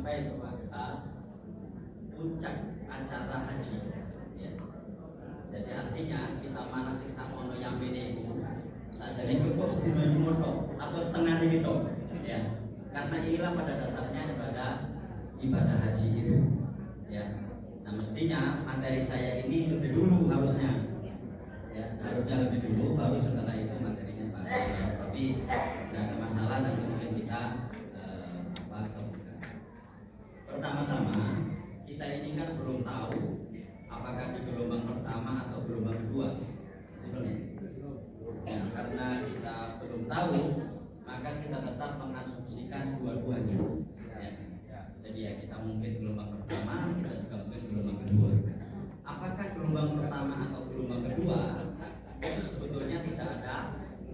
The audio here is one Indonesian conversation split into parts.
sampai kepada puncak acara haji ya. Jadi artinya kita manasik samono yang ini saja ini cukup setengah moto atau setengah itu ya, karena inilah pada dasarnya ibadah haji itu ya. Nah mestinya materi saya ini lebih dulu harusnya ya, harusnya lebih dulu baru setelah itu materinya Pak ya, tapi tidak ada masalah, nanti mungkin kita pertama-tama kita ini kan belum tahu apakah di gelombang pertama atau gelombang kedua sebenarnya ya, karena kita belum tahu maka kita tetap mengasumsikan dua-duanya ya. Jadi ya kita mungkin gelombang pertama, kita juga mungkin gelombang kedua. Apakah gelombang pertama atau gelombang kedua itu sebetulnya tidak ada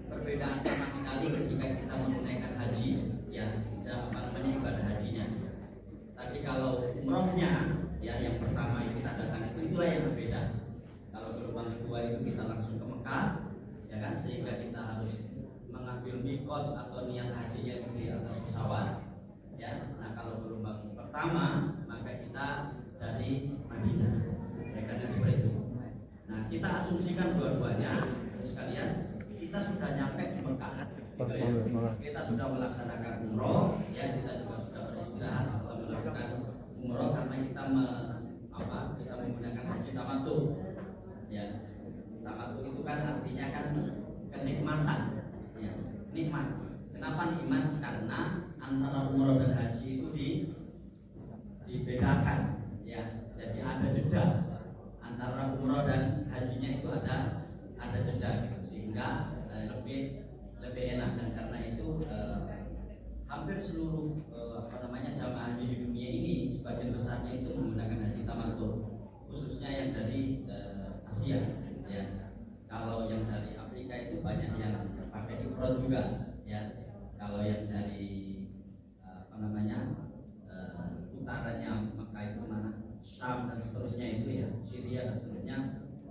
perbedaan sama sekali ketika kita menunaikan haji ya, ibadah hajinya. Tapi kalau umrohnya ya yang pertama itu kita datang itulah yang berbeda. Kalau gelombang kedua itu kita langsung ke Mekah ya kan, sehingga kita harus mengambil mikot atau niat hajinya itu di atas pesawat ya. Nah kalau gelombang pertama maka kita dari Madinah ya kan, seperti itu. Nah kita asumsikan dua-duanya sekalian, kita sudah nyampe di Mekah gitu ya. Kita sudah melaksanakan umroh ya, kita juga sudah beristirahat setelah melakukan umroh karena kita kita menggunakan haji tamattu ya. Tamattu itu kan artinya kan kenikmatan ya, nikmat. Kenapa nikmat? Karena antara umroh dan haji itu dibedakan ya. Jadi ada jeda antara umroh dan hajinya, itu ada jeda gitu, sehingga lebih enak. Dan karena itu hampir seluruh jamaah haji di dunia ini sebagian besarnya itu menggunakan haji tamattu, khususnya yang dari Asia ya. Kalau yang dari Afrika itu banyak yang pakai ifrad juga ya. Kalau yang dari utaranya Mekah itu mana, Syam dan seterusnya itu ya, Syria dan seterusnya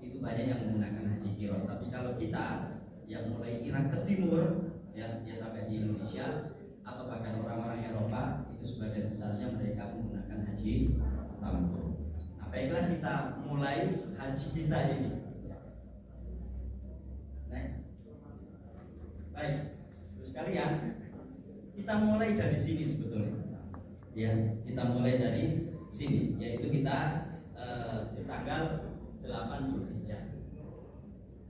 itu banyak yang menggunakan haji kirot. Tapi kalau kita yang mulai Irak ke timur ya sampai di Indonesia atau bahkan orang-orang Eropa itu sebagian besarnya mereka menggunakan haji tamattu. Nah, baiklah kita mulai haji kita ini. Next. Baik, terus sekalian kita mulai dari sini sebetulnya. Ya, kita mulai dari sini, yaitu kita di tanggal 8 Dzulhijjah.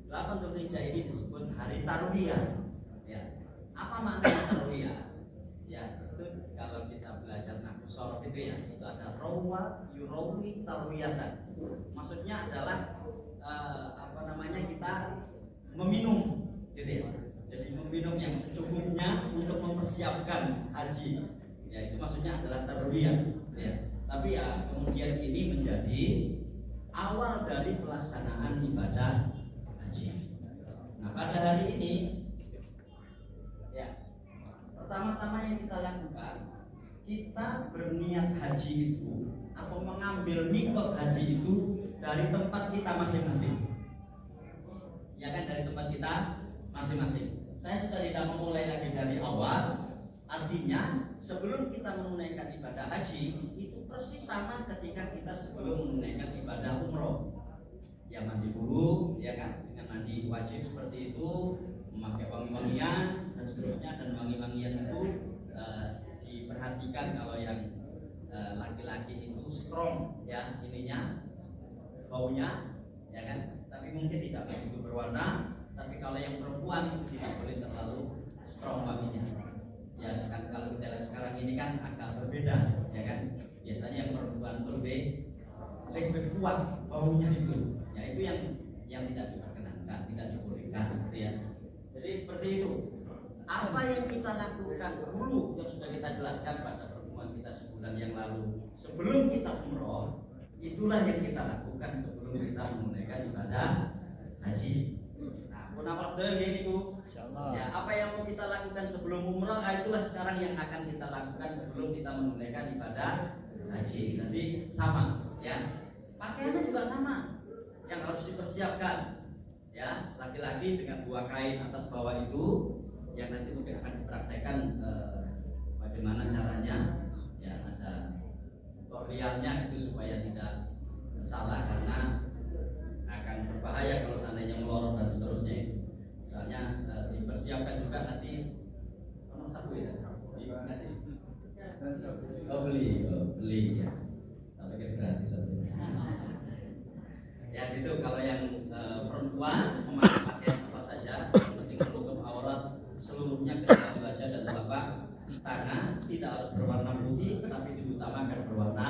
8 Dzulhijjah ini disebut hari Tarwiyah. Ya. Apa makna Tarwiyah? Ya, itu kalau kita belajar nahwu shorof itu ya, itu ada rawa yurawi tarwiyatan. Maksudnya adalah kita meminum gitu ya. Jadi meminum yang secukupnya untuk mempersiapkan haji. Ya, itu maksudnya adalah tarwiyah ya. Tapi ya kemudian ini menjadi awal dari pelaksanaan ibadah haji. Nah, pada hari ini ya, pertama-tama yang kita lakukan, kita berniat haji itu atau mengambil mikot haji itu dari tempat kita masing-masing. Ya kan, dari tempat kita masing-masing. Saya sudah tidak memulai lagi dari awal. Artinya sebelum kita menunaikan ibadah haji itu persis sama ketika kita sebelum menunaikan ibadah umroh. Ya mandi dulu, ya kan, dengan mandi wajib seperti itu, memakai wangi-wangian dan seterusnya. Dan wangi-wangian itu diperhatikan kalau yang laki-laki itu strong ya ininya, baunya, ya kan. Tapi mungkin tidak begitu berwarna. Tapi kalau yang perempuan itu tidak boleh terlalu strong wanginya. Ya kan, kalau kita lihat sekarang ini kan agak berbeda, ya kan. Biasanya yang perempuan itu lebih kuat baunya itu. Ya itu yang tidak diperkenankan, tidak dibolehkan, gitu ya. Jadi seperti itu. Apa yang kita lakukan dulu yang sudah kita jelaskan pada pertemuan kita sebulan yang lalu, sebelum kita umroh, itulah yang kita lakukan sebelum kita menunaikan ibadah haji. Nah, punapal sedaya ini Bu. Ya, apa yang mau kita lakukan sebelum umroh, itulah sekarang yang akan kita lakukan sebelum kita menunaikan ibadah haji. Jadi sama, ya. Pakaiannya juga sama, yang harus dipersiapkan. Ya, laki-laki dengan 2 kain atas bawah itu, yang nanti mungkin akan dipraktekkan bagaimana caranya. Ya, ada tutorialnya itu supaya tidak salah, karena akan berbahaya kalau seandainya melorot dan seterusnya itu. Misalnya dipersiapkan juga nanti nomor satu ya, dikasih. Oh beli ya, tapi kan gratis ya gitu. Kalau yang perempuan memakai pakaian apa saja, yang penting menutup aurat seluruhnya ketika membaca dan telapak tangan, tidak harus berwarna putih, tapi diutamakan berwarna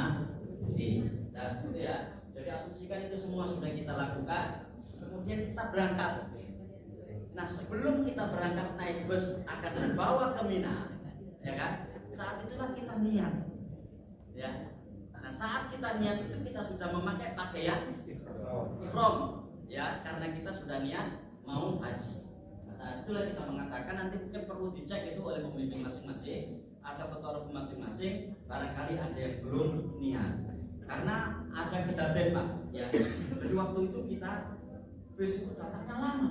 putih. Dan gitu ya. Jadi asumsikan itu semua sudah kita lakukan, kemudian kita berangkat. Nah, sebelum kita berangkat naik bus akan membawa ke Mina, ya kan? Saat itulah kita niat, ya. Nah, saat kita niat itu kita sudah memakai pakaian ihram, ya, karena kita sudah niat mau haji. Nah, saat itulah kita mengatakan, nanti mungkin perlu dicek itu oleh pemimpin masing-masing atau ketua rukun masing-masing, barangkali ada yang belum niat. Karena ada kejadian Pak, ya. Jadi waktu itu kita bus itu datangnya lama,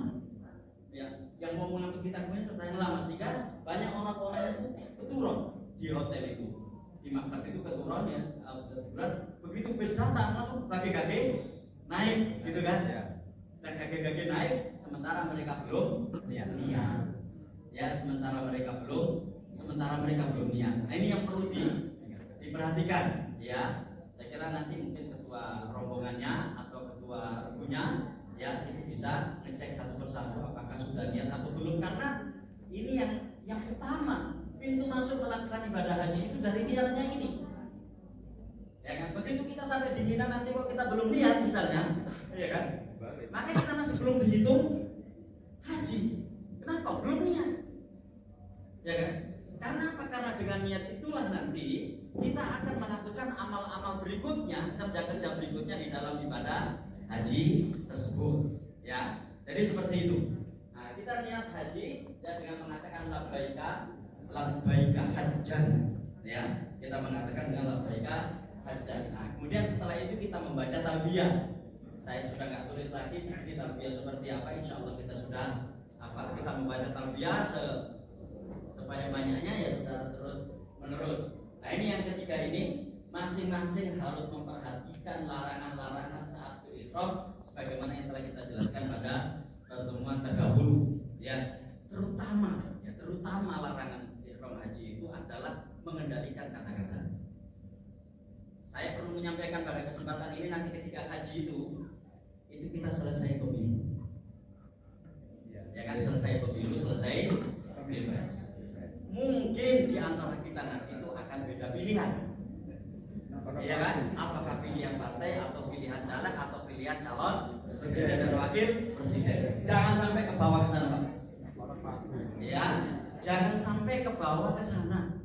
ya. Yang mau mengangkut kita kemudian datangnya lama, sehingga banyak orang-orang itu keturun di hotel itu, di maktab itu keturun ya. Begitu bus datang langsung kaki-kaki naik, gitu kan? Dan kaki-kaki naik, sementara mereka belum niat, ya. Sementara mereka belum niat. Nah, ini yang perlu diperhatikan, ya. Saya kira nanti mungkin ketua rombongannya atau ketua rukunya, ya, itu bisa ngecek satu persatu apakah sudah niat atau belum, karena ini yang utama, pintu masuk melakukan ibadah haji itu dari niatnya ini, ya kan? Begitu kita sampai di Mina nanti kok kita belum niat misalnya, ya kan? Makanya kita masih belum dihitung haji. Kenapa? Belum niat, ya kan? Karena apa? Karena dengan niat itulah nanti kita akan melakukan amal-amal berikutnya, kerja-kerja berikutnya di dalam ibadah haji tersebut, ya. Jadi seperti itu. Nah, kita niat haji ya dengan mengatakan labbaika hajjan, ya. Kita mengatakan dengan labbaika hajjan. Nah, kemudian setelah itu kita membaca talbiyah. Saya sudah nggak tulis lagi ini talbiyah seperti apa. Insya Allah kita sudah hafal. Kita membaca talbiyah sebanyak-banyaknya ya, secara terus menerus. Nah, ini yang ketiga ini, masing-masing harus memperhatikan larangan-larangan saat berihram sebagaimana yang telah kita jelaskan pada pertemuan terdahulu, ya. Terutama larangan ihram haji itu adalah mengendalikan kata-kata. Saya perlu menyampaikan pada kesempatan ini, nanti ketika haji itu kita selesai pemilu, ya kan, selesai pemilu, selesai pilpres. Mungkin di antara kita nanti itu akan beda pilihan, ya kan? Apakah pilihan partai atau pilihan caleg atau pilihan calon presiden dan wakil presiden? Jangan sampai ke bawah ke sana, Pak. Ya, jangan sampai ke bawah ke sana.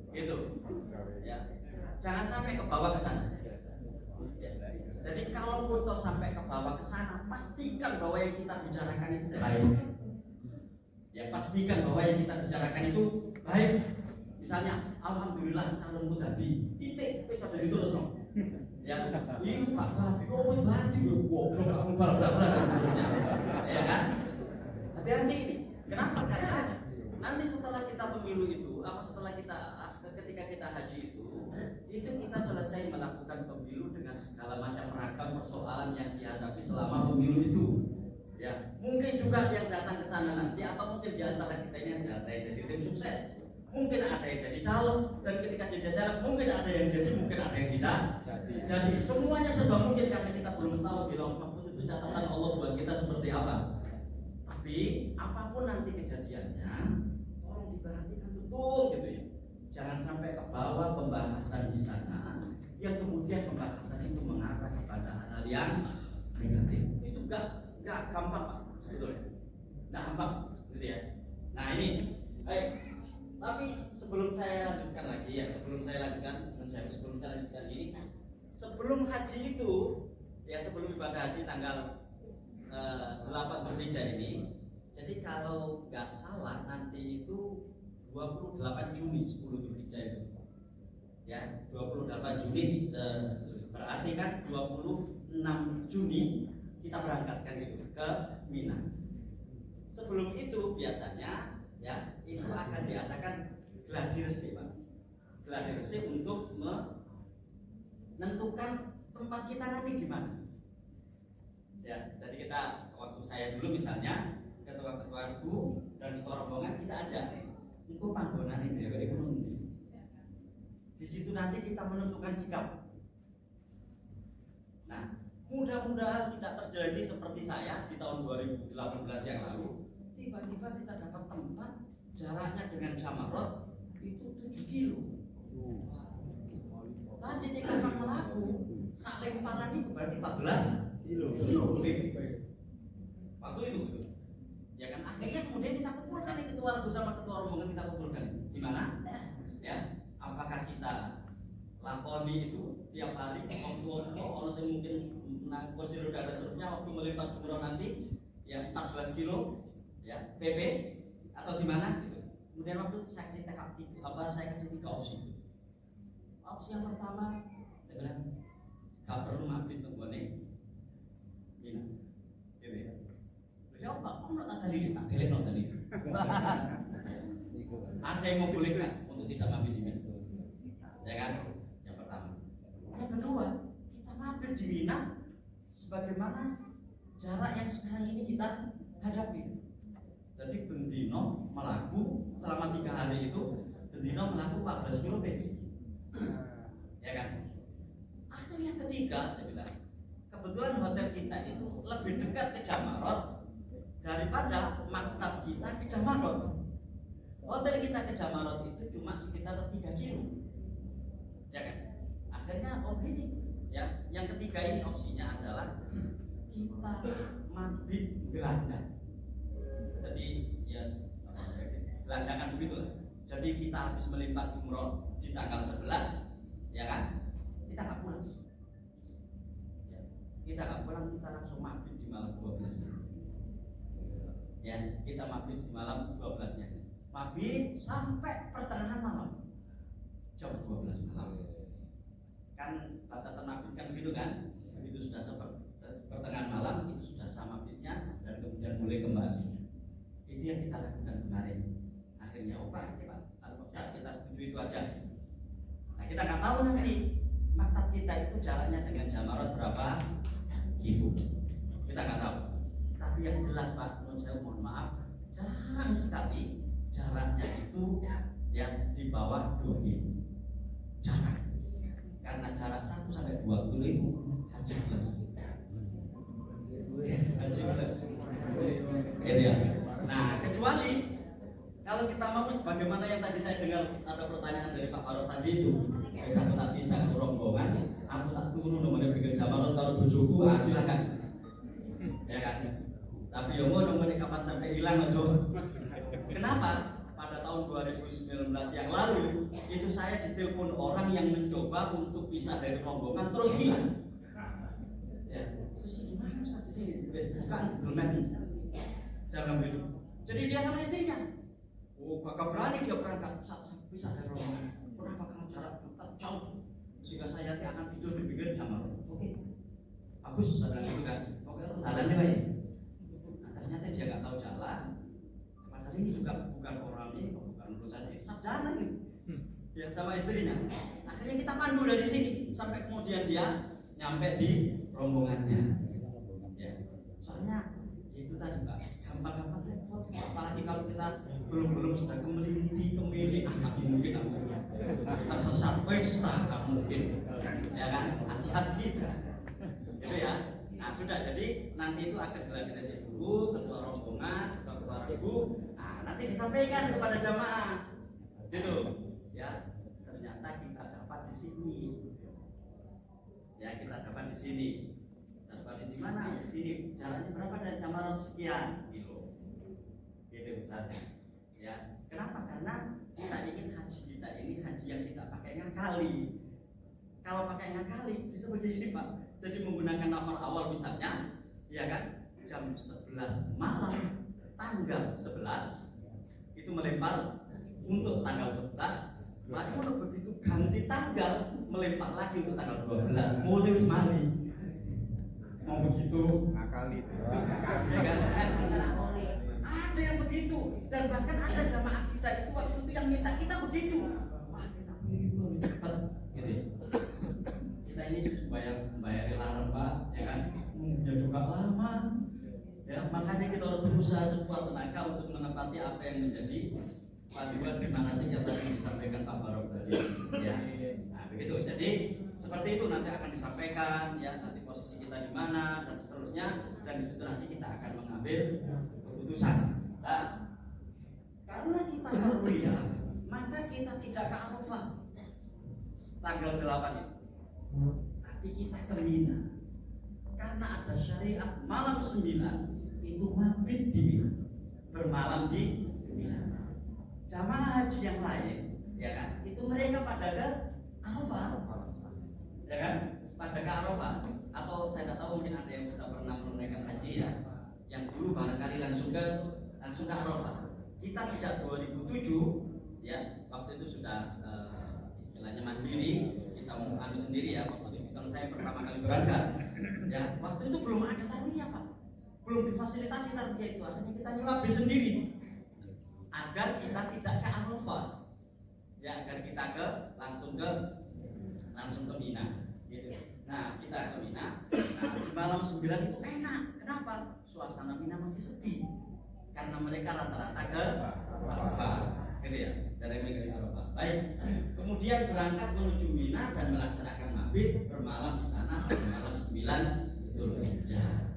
Gitu. Ya. Jangan sampai ke bawah ke sana. Ya. Jadi kalau pun sampai ke bawah ke sana, pastikan bahwa yang kita bicarakan itu baik. Ya, pastikan bahwa yang kita bicarakan itu baik. Misalnya, alhamdulillah calonmu tadi, titik, bisa jadi terus no. Ya, ini Pak tadi, oh tadi, goblok, kamu bal-balan dan seterusnya. Ya kan? Hati-hati ini. Kenapa? Karena nanti setelah kita pemilu itu, apa setelah ketika kita haji itu kita selesai melakukan pemilu dengan segala macam ragam persoalan yang dihadapi selama pemilu itu. Ya, mungkin juga yang datang ke sana nanti, atau mungkin di antara kita ini ada yang jadi tim sukses, mungkin ada yang jadi calon, dan ketika jadi calon mungkin ada yang jadi, mungkin ada yang tidak jadi. Semuanya serba mungkin karena kita belum tahu di lauh mahfuz itu catatan Allah buat kita seperti apa. Tapi apapun nanti kejadiannya, tolong diperhatikan betul gitu ya. Jangan sampai ke bawah pembahasan di sana yang kemudian pembahasan itu mengarah kepada hal yang negatif. Itu enggak gampang Pak, sebetulnya. Enggak gampang, gitu ya. Nah ini, tapi sebelum saya lanjutkan lagi ya, sebelum saya lanjutkan ini, sebelum haji itu, ya sebelum ibadah haji tanggal 8 Dzulhijjah ini, jadi kalau nggak salah nanti itu 28 Juni 10 Dzulhijjah itu, ya 28 Juni berarti kan 26 Juni kita berangkatkan gitu ke Mina. Sebelum itu biasanya ya itu akan diadakan gladi resik Pak. Gladi resik untuk nentukan tempat kita nanti di mana. Ya, jadi kita waktu saya dulu misalnya ketua-ketua RU dan ketua rombongan kita ajak, engko panggonan ini dheweke ku ndi. Di situ nanti kita menentukan sikap. Nah, mudah-mudahan tidak terjadi seperti saya di tahun 2018 yang lalu. Tiba-tiba kita dapat tempat jaraknya dengan Jamarot itu 7 kilo. Tadi di Kampung Melaku, sak lemparan itu berarti 14 kilo lebih. Waktu itu, ya kan akhirnya kemudian kita kumpulkan nih ketua RU sama ketua rombongan kita kumpulkan. Di mana? Ya, apakah kita lakoni itu tiap hari waktu orang yang mungkin menang kursi roda reserve-nya waktu melempar jumroh nanti ya 14 kilo ya PP atau gimana gitu. Kemudian waktu itu saya kasih 3 opsi. Opsi yang pertama saya bilang gak perlu mabit untuk nih Mina gitu ya. Beliau apa? Kamu tak tadi tak gelek no tadi. Ada yang membolehkan untuk tidak mabit di Mina, ya kan? Yang pertama. Yang kedua, kita mabit di Mina sebagaimana jarak yang sekarang ini kita hadapi. Jadi bendino melaku selama 3 hari itu bendino melaku 14 kilo PP, ya kan? Atau yang ketiga saya bilang kebetulan hotel kita itu lebih dekat ke Jamarot daripada maktab kita ke Jamarot. Hotel kita ke Jamarot itu cuma sekitar 3 kilo, ya kan? Akhirnya gini ya, yang ketiga ini opsinya adalah kita mabit gelandang. Jadi ya gelandangan begitulah. Jadi kita habis melempar jumroh di tanggal 11, ya kan? Kita nggak pulang. Ya, kita nggak pulang, kita langsung mabit di malam 12. Ya, kita mabit di malam 12-nya. Mabit sampai pertengahan malam. Jam 12 malam. Kan batasan mabit kan begitu kan? Begitu sudah pertengahan malam itu sudah sama mabitnya dan kemudian boleh kembali. Itu yang kita lakukan kemarin. Akhirnya Pak, kita setuju itu aja. Nah, kita nggak tahu nanti maktab kita itu jaraknya dengan Jamarot berapa kilo. Kita nggak tahu. Tapi yang jelas Pak, menurut saya mohon maaf, jarang sekali jaraknya itu yang di bawah 2 kilo. Jarang. Karena jarak 1 sampai 2 kilo itu haji plus. Haji plus. Gitu ya. Nah, kecuali kalau kita mau sebagaimana yang tadi saya dengar ada pertanyaan dari Pak Farod tadi itu, aku tak bisa ke rombongan, aku tak turun nomornya pikir Jamarot kalau bojoku, silakan, ya kan? Tapi yang mau nomornya kapan sampai hilang aja. Kenapa? Pada tahun 2019 yang lalu itu saya ditelepon orang yang mencoba untuk pisah dari rombongan terus hilang. Ya, terus gimana Ustaz di sini? Bukan Google Map. Saya bilang begitu. Jadi dia sama istrinya. Oh, kakak berani dia berangkat. Bisa dari rombongan. Kenapa kamu jarak tetap jauh? Sehingga saya nanti akan tidur di pinggir Jamarot. Oke. Bagus, saya bilang gitu kan. Oke, lu jalan deh, Pak. Nah, ternyata dia nggak tahu jalan. Padahal ini juga bukan orang ini, bukan urusan ini. Sarjana nih. Ya sama istrinya. Akhirnya kita pandu dari sini sampai kemudian dia nyampe di rombongannya. Ya. Soalnya itu tadi Pak, gampang-gampang repot. Apalagi kalau kita belum sudah kemilih, nggak mungkin aku tersesat, nggak mungkin, ya kan? Hati-hati, gitu ya. Nah sudah, jadi nanti itu akan gladiresik dulu, ketua rombongan, ketua RU. Nah nanti disampaikan kepada jamaah, gitu, ya. Ternyata kita dapat di sini, ya kita dapat di sini. Di mana? Di sini. Jaraknya berapa dari Jamarot? Sekian kilo. Gitu besar. Ya. Kenapa? Karena kita ingin haji kita ini haji yang tidak pakai ngakali. Kalau pakai ngakali bisa begini Pak. Jadi menggunakan nafar awal misalnya, ya kan? Jam 11 malam tanggal 11 itu melempar untuk tanggal 11. Maka begitu ganti tanggal melempar lagi untuk tanggal 12. Mulai wis mari. Mau begitu ngakali ya kan? Ada yang begitu dan bahkan ada jamaah kita itu waktu itu yang minta kita begitu. Wah kita ini belum cepat gitu. Kita ini Ya, makanya kita harus berusaha sekuat tenaga untuk menepati apa yang menjadi wajiban di manasik yang tadi disampaikan Pak Barok tadi. Ya, nah begitu. Jadi seperti itu nanti akan disampaikan, ya nanti posisi kita di mana dan seterusnya, dan di situ nanti kita akan mengambil keputusan. Nah, karena kita kuliah, maka kita tidak ke Arafah tanggal 8 itu, tapi kita ke Mina. Karena ada syariat malam 9 itu mabit di Mina, bermalam di Mina. Jamaah haji yang lain, ya kan, itu mereka pada ke Arafah, ya kan, pada ke Arafah. Atau saya tidak tahu, mungkin ada yang sudah pernah menunaikan haji ya, yang dulu barangkali langsung ke Arafah. Kita sejak 2007, ya waktu itu sudah istilahnya mandiri, kita mau anu sendiri ya. Waktu itu kalau saya pertama kali berangkat, ya waktu itu belum ada tarwiyah Pak, belum difasilitasi tarwiyah itu, akhirnya kita nyewa bis sendiri agar kita tidak ke Arafah, ya agar kita langsung ke Mina, gitu. Nah kita ke Mina, nah di malam 9 itu enak, kenapa? Suasana Mina masih sepi, karena mereka rata-rata ke Arafah, gitu ya, dari mereka ke Arafah. Baik, kemudian berangkat menuju Mina dan melaksanakan mabit, bermalam di sana pada malam 9 Dzulhijjah.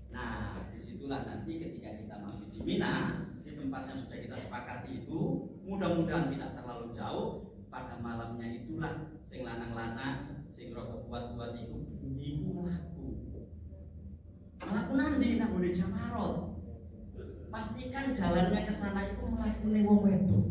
Nah, disitulah nanti ketika kita mabit di Mina, di tempat yang sudah kita sepakati itu, mudah-mudahan tidak terlalu jauh. Pada malamnya itulah sing lanang-lanang, sing rada kuat-kuat itu mlaku nandi nang ngene Jamarot. Pastikan jalannya ke sana itu melakune wong wedok.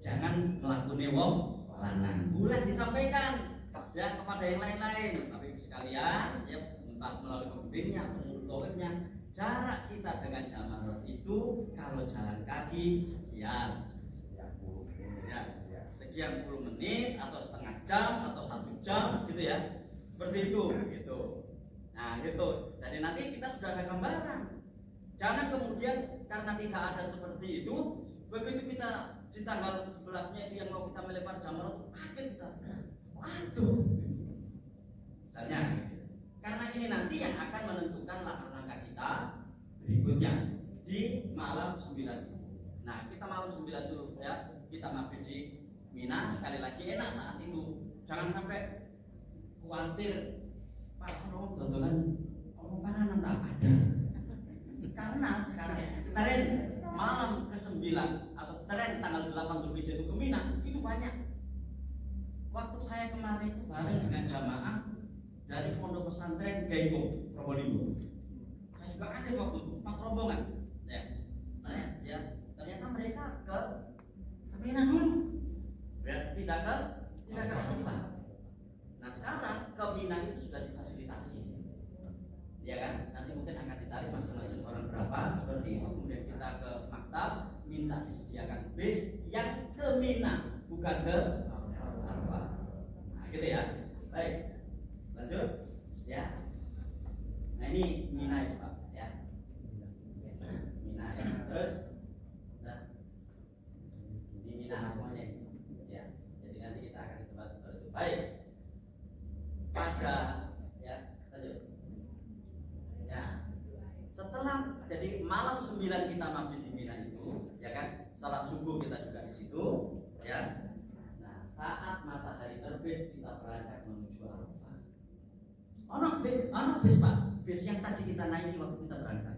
Jangan melakune wong lanang. Boleh disampaikan ya kepada yang lain-lain. Tapi sekalian ya entah melalui pembimbingnya, pengurusnya, jarak kita dengan Jamarot itu kalau jalan kaki sekian sekian puluh menit atau setengah jam atau 1 jam gitu ya. Seperti itu gitu. Nah, gitu. Jadi nanti kita sudah ada gambaran. Jangan kemudian karena tidak ada seperti itu, begitu kita di tanggal 11-nya itu yang mau kita melempar Jamarot, kaget kita. Waduh. Misalnya gitu. Karena ini nanti yang akan menentukan langkah-langkah kita berikutnya di malam 9. Nah, kita malam 9 dulu ya, kita mabit di Mina. Sekali lagi enak saat itu. Jangan sampai khawatir Pak ono dodolan ono panganan tak ada. Karena sekarang tren malam ke-9 atau tren tanggal 8 Dzulhijjah itu ke Mina itu banyak. Waktu saya kemarin bareng dengan jamaah dari pondok pesantren Gaingo Probolinggo, saya juga kaget waktu itu 4 rombongan ya, ternyata mereka ke Mina dulu ya, tidak ke Arafah. Nah sekarang ke Mina itu sudah difasilitasi, ya kan? Nanti mungkin akan ditarik masing-masing orang berapa seperti itu. Kemudian kita ke maktab, minta disediakan bis yang ke Mina, bukan ke Arafah. Nah gitu ya. Baik, lanjut ya. Nah ini Mina itu Pak ya. Mina ya. Terus nah, ini Mina semuanya ya. Jadi nanti kita akan di tempat seperti itu. Baik. Pada ya, lanjut. Ya. Setelah jadi malam 9 kita mabit di Mina itu, ya kan? Salat subuh kita juga di situ, ya. Nah, saat matahari terbit kita berangkat menuju Arafah. Ono bis Pak, bis yang tadi kita naiki waktu kita berangkat.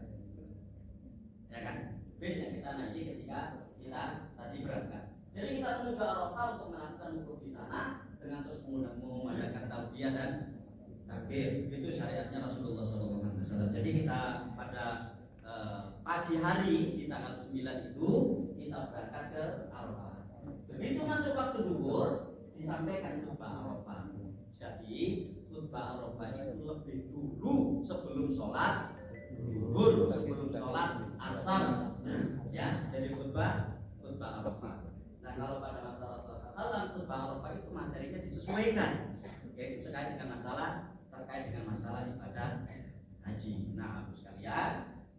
Ya kan? Bis yang kita naiki ketika kita tadi berangkat. Jadi kita menuju Arafah untuk melakukan wukuf di sana dengan terus mengumandangkan talbiyah dan takbir. Itu syariatnya Rasulullah SAW. Jadi kita pada pagi hari di tanggal 9 itu kita berangkat ke Arafah. Begitu masuk waktu zuhur disampaikan khutbah Arafah. Jadi khutbah Arafah itu lebih dulu sebelum sholat zuhur, sebelum sholat asar. Ya, jadi khutbah Arafah. Nah kalau pada masa Rasulullah khutbah Arafah itu materinya disesuaikan, yaitu terkait dengan masalah ibadah haji. Nah, Abu sekalian,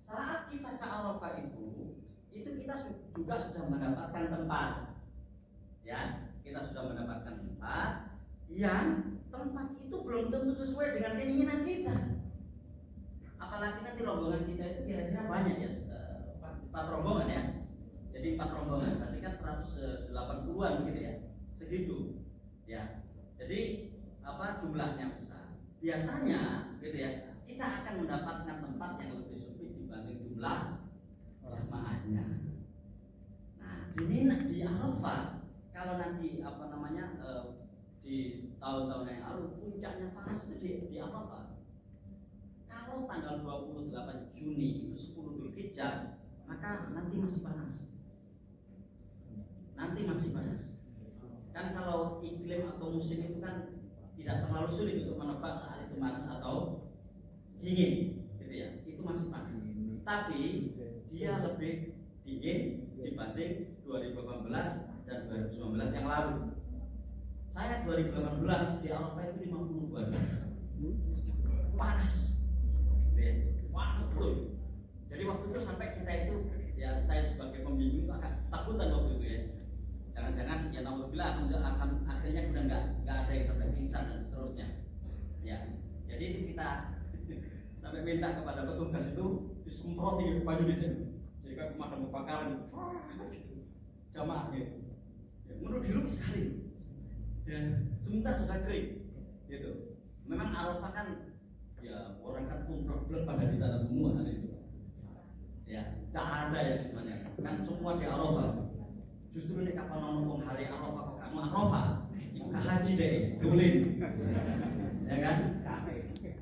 saat kita ke Arafah itu kita juga sudah mendapatkan tempat. Ya, kita sudah mendapatkan tempat yang tempat itu belum tentu sesuai dengan keinginan kita. Apalagi nanti nanti rombongan kita itu kira-kira banyak ya, 4 rombongan ya. Jadi 4 rombongan, berarti kan 180-an gitu ya, segitu ya. Jadi jumlahnya besar. Biasanya gitu ya, kita akan mendapatkan tempat yang lebih sempit dibanding jumlah jamaahnya. Nah, di Mina, di Arafah, kalau nanti di tahun-tahun yang lalu puncaknya panas itu di Arafah. Kalau tanggal 28 Juni itu 10 Dzulhijjah, maka nanti masih panas. Nanti masih panas. Kan kalau iklim atau musim itu kan tidak terlalu sulit untuk menebak saat itu panas atau dingin, gitu ya. Itu masih panas. Tapi dia lebih dingin dibanding 2018 dan 2019 yang lalu. Saya 2018 di Arafah itu 52 panas, panas betul. Jadi waktu itu sampai kita itu, ya saya sebagai pembimbing agak takutan waktu itu ya. Jangan-jangan ya alhamdulillah akhirnya kemudian nggak ada yang sampai pingsan dan seterusnya. Ya, jadi itu kita sampai minta kepada petugas itu disemproti baju di sini. Jadi kan pemadam kebakaran, gitu. Jamaahnya, ya, menurut dulu sekali. Dan sebentar sudah kering, gitu. Memang Arafah kan, ya orang kan umroh pada di sana semua hari itu. Ya, tak ada ya sebenarnya. Kan semua di Arafah. Justru ini kapan ngomong hari Arafah kok kamu Arafah, ibu haji deh, dolin, ya kan?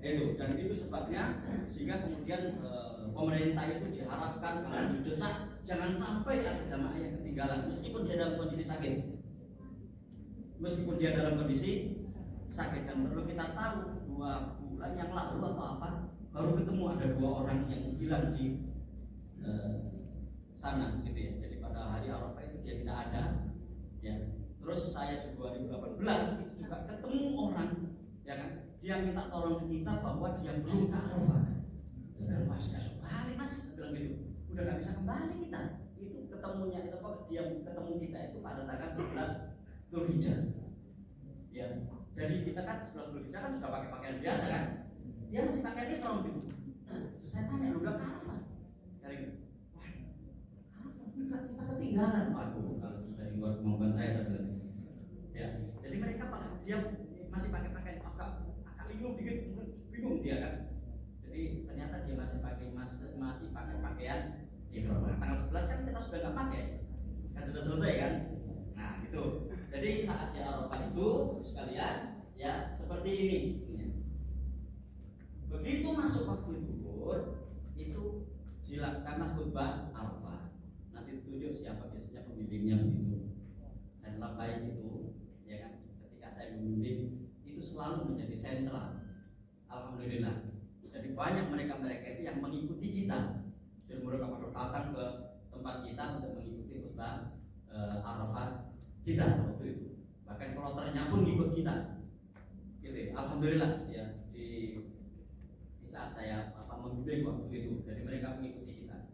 Itu dan itu sebabnya sehingga kemudian pemerintah itu diharapkan kalau didesak jangan sampai ada jamaah yang ketinggalan meskipun dia dalam kondisi sakit. Meskipun dia dalam kondisi sakit, dan perlu kita tahu 2 bulan yang lalu atau apa baru ketemu ada 2 orang yang hilang di sana gitu ya. Jadi pada hari Arafah itu dia tidak ada ya. Terus saya di 2018 itu juga ketemu orang ya kan, dia minta tolong ke kita bahwa dia belum ke Arafah. Dan mas hari mas bilang gitu, udah nggak bisa kembali kita. Itu ketemunya itu dia ketemu kita itu pada tanggal 11 Dzulhijjah. Ya, jadi kita kan 11 Dzulhijjah kan sudah pakai pakaian biasa kan. Dia masih pakai ihram gitu. Terus saya tanya, lu udah ke Arafah? Kali gitu. Wah, Arafah kita ketinggalan. Waduh, kalau sudah di luar kemampuan saya bilang. Ya, jadi mereka dia masih pakai pakaian agak linglung dikit, mungkin bingung dia kan. Jadi ternyata dia masih pakai pakaian ihram. Tanggal 11 kan kita sudah nggak pakai. Kan sudah selesai kan? Nah, gitu. Jadi saat di Arafah itu sekalian ya seperti ini. Begitu masuk waktu zuhur itu dilakukan khutbah Arafah. Nanti ditunjuk siapa biasanya pembimbingnya begitu. Dan baik itu ya kan, ketika saya membimbing itu selalu menjadi sentral. Alhamdulillah. Jadi banyak mereka itu yang mengikuti kita. Jadi mereka pada datang ke tempat kita untuk mengikuti khutbah Arafah kita waktu itu. Bahkan kloternya pun ngikut kita. Gitu. Alhamdulillah ya di saat saya membimbing waktu itu. Jadi mereka mengikuti kita.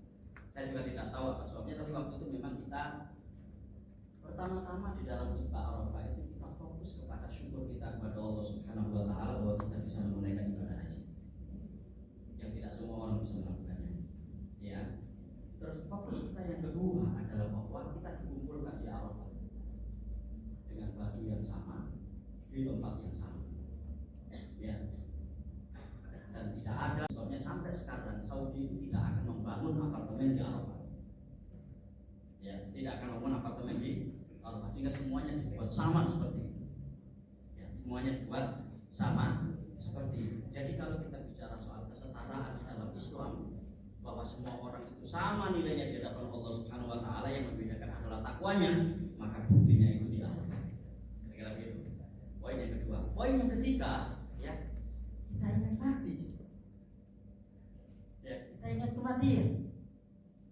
Saya juga tidak tahu apa sebabnya, tapi waktu itu memang kita pertama-tama di dalam khutbah Arafah itu kita fokus kepada syukur kita kepada Allah Subhanahu wa taala bahwa kita bisa menunaikan ibadah haji. Yang tidak semua orang bisa melakukannya. Ya. Terus fokus kita yang kedua adalah bahwa kita dikumpulkan di Arafah dengan baju yang sama di tempat yang sama. Ya. Dan tidak ada, sebabnya sampai sekarang Saudi itu tidak akan membangun apartemen di Arafah. Ya, tidak akan membangun apartemen di Arafah, sehingga semuanya dibuat sama seperti itu. Ya, semuanya dibuat sama seperti itu. Jadi kalau kita bicara soal kesetaraan dalam Islam, bahwa semua orang itu sama nilainya di hadapan Allah Subhanahu wa taala, yang membedakan adalah takwanya, maka buktinya itu di Arafah. Kira-kira begitu. Poin yang kedua. Poin yang ketiga, ya, kita ingat mati. Ya, kita ingat kematian.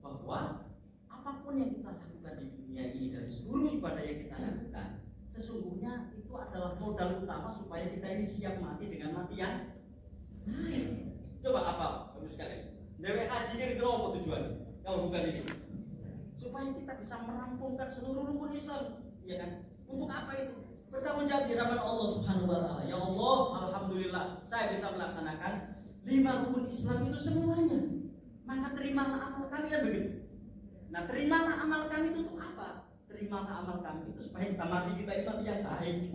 Bahwa apapun yang kita lakukan di dunia ini dari seluruh ibadah yang kita lakukan, sesungguhnya itu adalah modal utama supaya kita ini siap mati dengan mati yang baik. Coba apa, Bapak sekalian? Dewe haji ini kenapa tujuannya? Kalau bukan itu, supaya kita bisa merampungkan seluruh rukun Islam, ya kan? Untuk apa itu? Bertanggung jawab di hadapan Allah Subhanahu wa taala. Ya Allah, alhamdulillah saya bisa melaksanakan 5 rukun Islam itu semuanya. Maka terimalah amal kami, kan begitu. Nah, terimalah amal kami itu untuk apa? Terimalah amal kami itu supaya kita mati yang baik.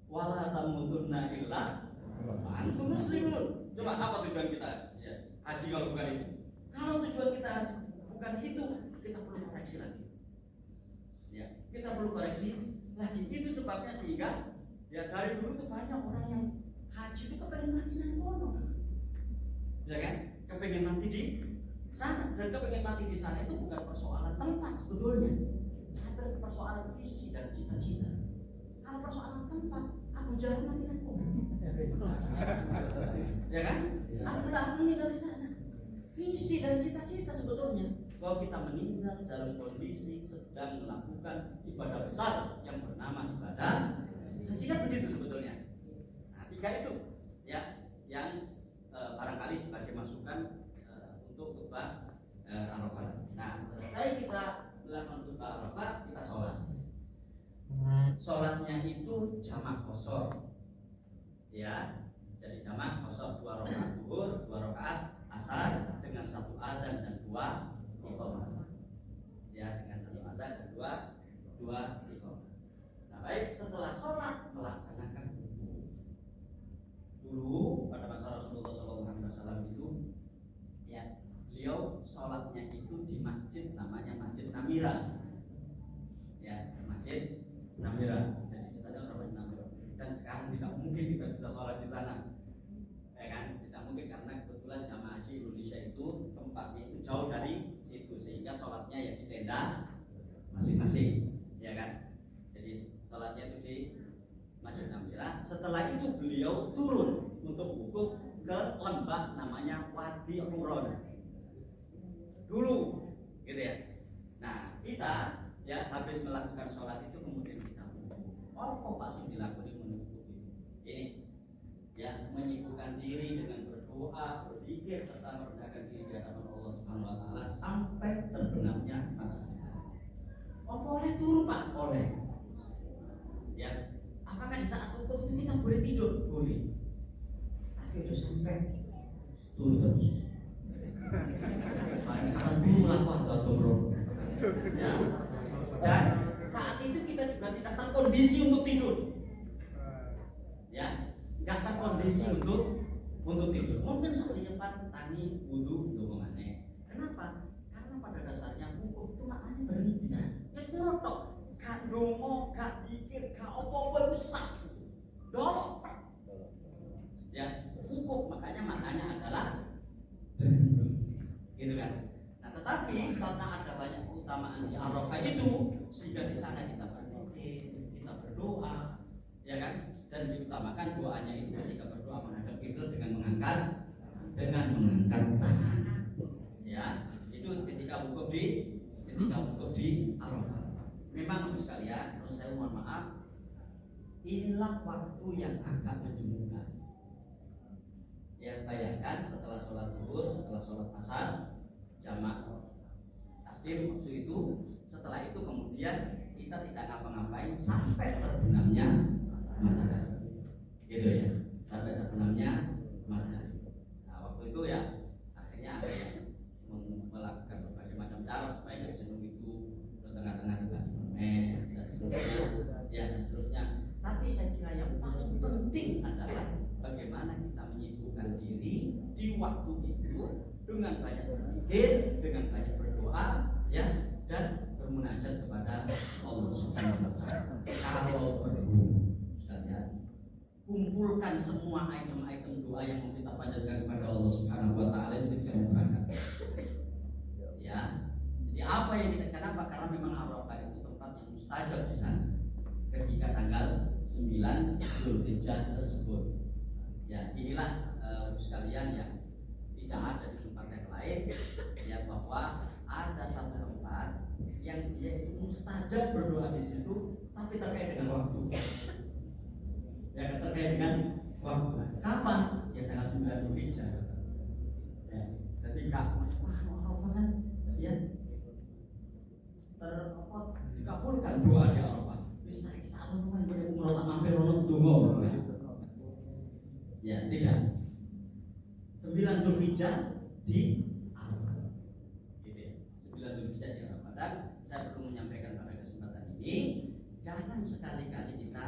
Wala tamutunna illa wa antum muslimun. Coba apa tujuan kita? Ya, haji kalau bukan itu. Kalau tujuan kita haji bukan itu, kita perlu koreksi lagi. Ya, kita perlu koreksi lagi. Itu sebabnya sehingga ya dari dulu tuh banyak orang yang haji itu kepengen mati nang kono. Ya kan? Kepengen mati di sana, dan kepengen mati di sana itu bukan persoalan tempat sebetulnya, tapi persoalan visi dan cita-cita. Kalau persoalan tempat, Abu Jahal mati nang kono. Ya kan? Abu Lahab meninggal di sana. Visi dan cita-cita sebetulnya bahwa kita meninggal dalam kondisi sedang melakukan ibadah besar yang bernama ibadah haji, kan begitu sebetulnya. Nah, 3 itu ya yang barangkali sebagai masukan untuk khutbah Arafah. Nah, selesai kita melakukan khutbah Arafah, kita sholat. Sholatnya itu jamak qashar. Ya, jadi jamak qashar 2 rakaat zuhur, 2 rakaat asar dengan 1 adzan dan 2 iqamah. Ya, dengan 1 adzan dan 2 iqamah. Nah, baik, setelah sholat melaksanakan wudhu. Dulu pada masa Rasulullah SAW itu ya, beliau sholatnya itu di masjid namanya Masjid Namira. Ya, Masjid Namira. Jadi di sana namanya Namira. Dan sekarang tidak mungkin kita bisa sholat di sana. Ya kan? Tidak mungkin karena kebetulan jamaah haji Indonesia itu tempatnya itu jauh dari situ, sehingga sholatnya ya di tenda masing-masing. Ya kan? Jadi sholatnya itu di Masjid Namira. Setelah itu beliau turun untuk wukuf ke lembah namanya Wadi Quron dulu, gitu ya. Nah, kita ya habis melakukan sholat itu kemudian kita wukuf. Oh, Pak sing dilakoni wukuf itu. Ini ya, menyibukkan diri dengan berdoa, berzikir serta merendahkan diri di hadapan Allah Subhanahu wa taala sampai terbenamnya matahari. Oh, boleh turun, Pak? Boleh. Ya, apakah di saat wukuf itu kita boleh tidur? Boleh. Tapi itu sampai turun terus. Soalnya kan dulu apa jatuh. Ya. Dan saat itu kita juga tidak terkondisi untuk tidur. Ya, nggak terkondisi untuk tidur. Mungkin sekalian tani wudhu untuk menganeh. Kenapa? Karena pada dasarnya wukuf itu maknanya berhenti. Wis melotok, gak ndonga, gak zikir, gak apa-apa rusak. Dolok. Ya, wukuf maknanya adalah berhenti. Gitu kan? Nah, tetapi karena ada banyak keutamaan di Arafah itu, sehingga di sana kita berzikir, kita berdoa, ya kan? Dan diutamakan doanya itu ketika berdoa menghadap kiblat dengan mengangkat tangan. Ya, itu ketika wukuf di Arafah. Memang Bapak sekalian, kalau saya mohon maaf, inilah waktu yang agak menjemukan. Ya, bayangkan setelah sholat zuhur, setelah sholat asar, jamak takdim waktu itu. Setelah itu kemudian kita tidak ngapa-ngapain sampai terbenamnya matahari, gitu ya, sampai terbenamnya matahari. Nah, waktu itu ya akhirnya ada yang melakukan berbagai macam cara supaya nggak jenuh itu ke tengah-tengah juga dan seterusnya. Tapi saya kira yang paling penting adalah bagaimana kita menyibukkan diri di waktu itu dengan banyak berzikir, dengan banyak berdoa, ya, dan bermunajat kepada Allah Subhanahu wa taala. Kalau perlu sekalian, kumpulkan semua item-item doa yang mau kita panjatkan kepada Allah Subhanahu wa taala ketika mau berangkat. Ya. Jadi apa yang kita, kenapa? Karena memang Arafah itu tempat yang mustajab di sana. Ketika tanggal 9 Zulhijjah tersebut. Ya, inilah sekalian yang tidak ada di tempat yang lain, ya, bahwa ada satu tempat yang dia itu mustajab berdoa di situ, tapi terkait dengan waktu. Ya, terkait dengan waktu. Kapan? Ya, tanggal 9 Zulhijjah. Ya, ketika Arafah kan, ya, dikabulkan doa di Arafah. Wis tarik tahun kan pada umroh tak mampir ono donga. Ya, tidak. Dzulhijjah di Arafah. Gitu ya. 9 Dzulhijjah di Arafah. Dan saya perlu menyampaikan pada kesempatan ini, jangan sekali-kali kita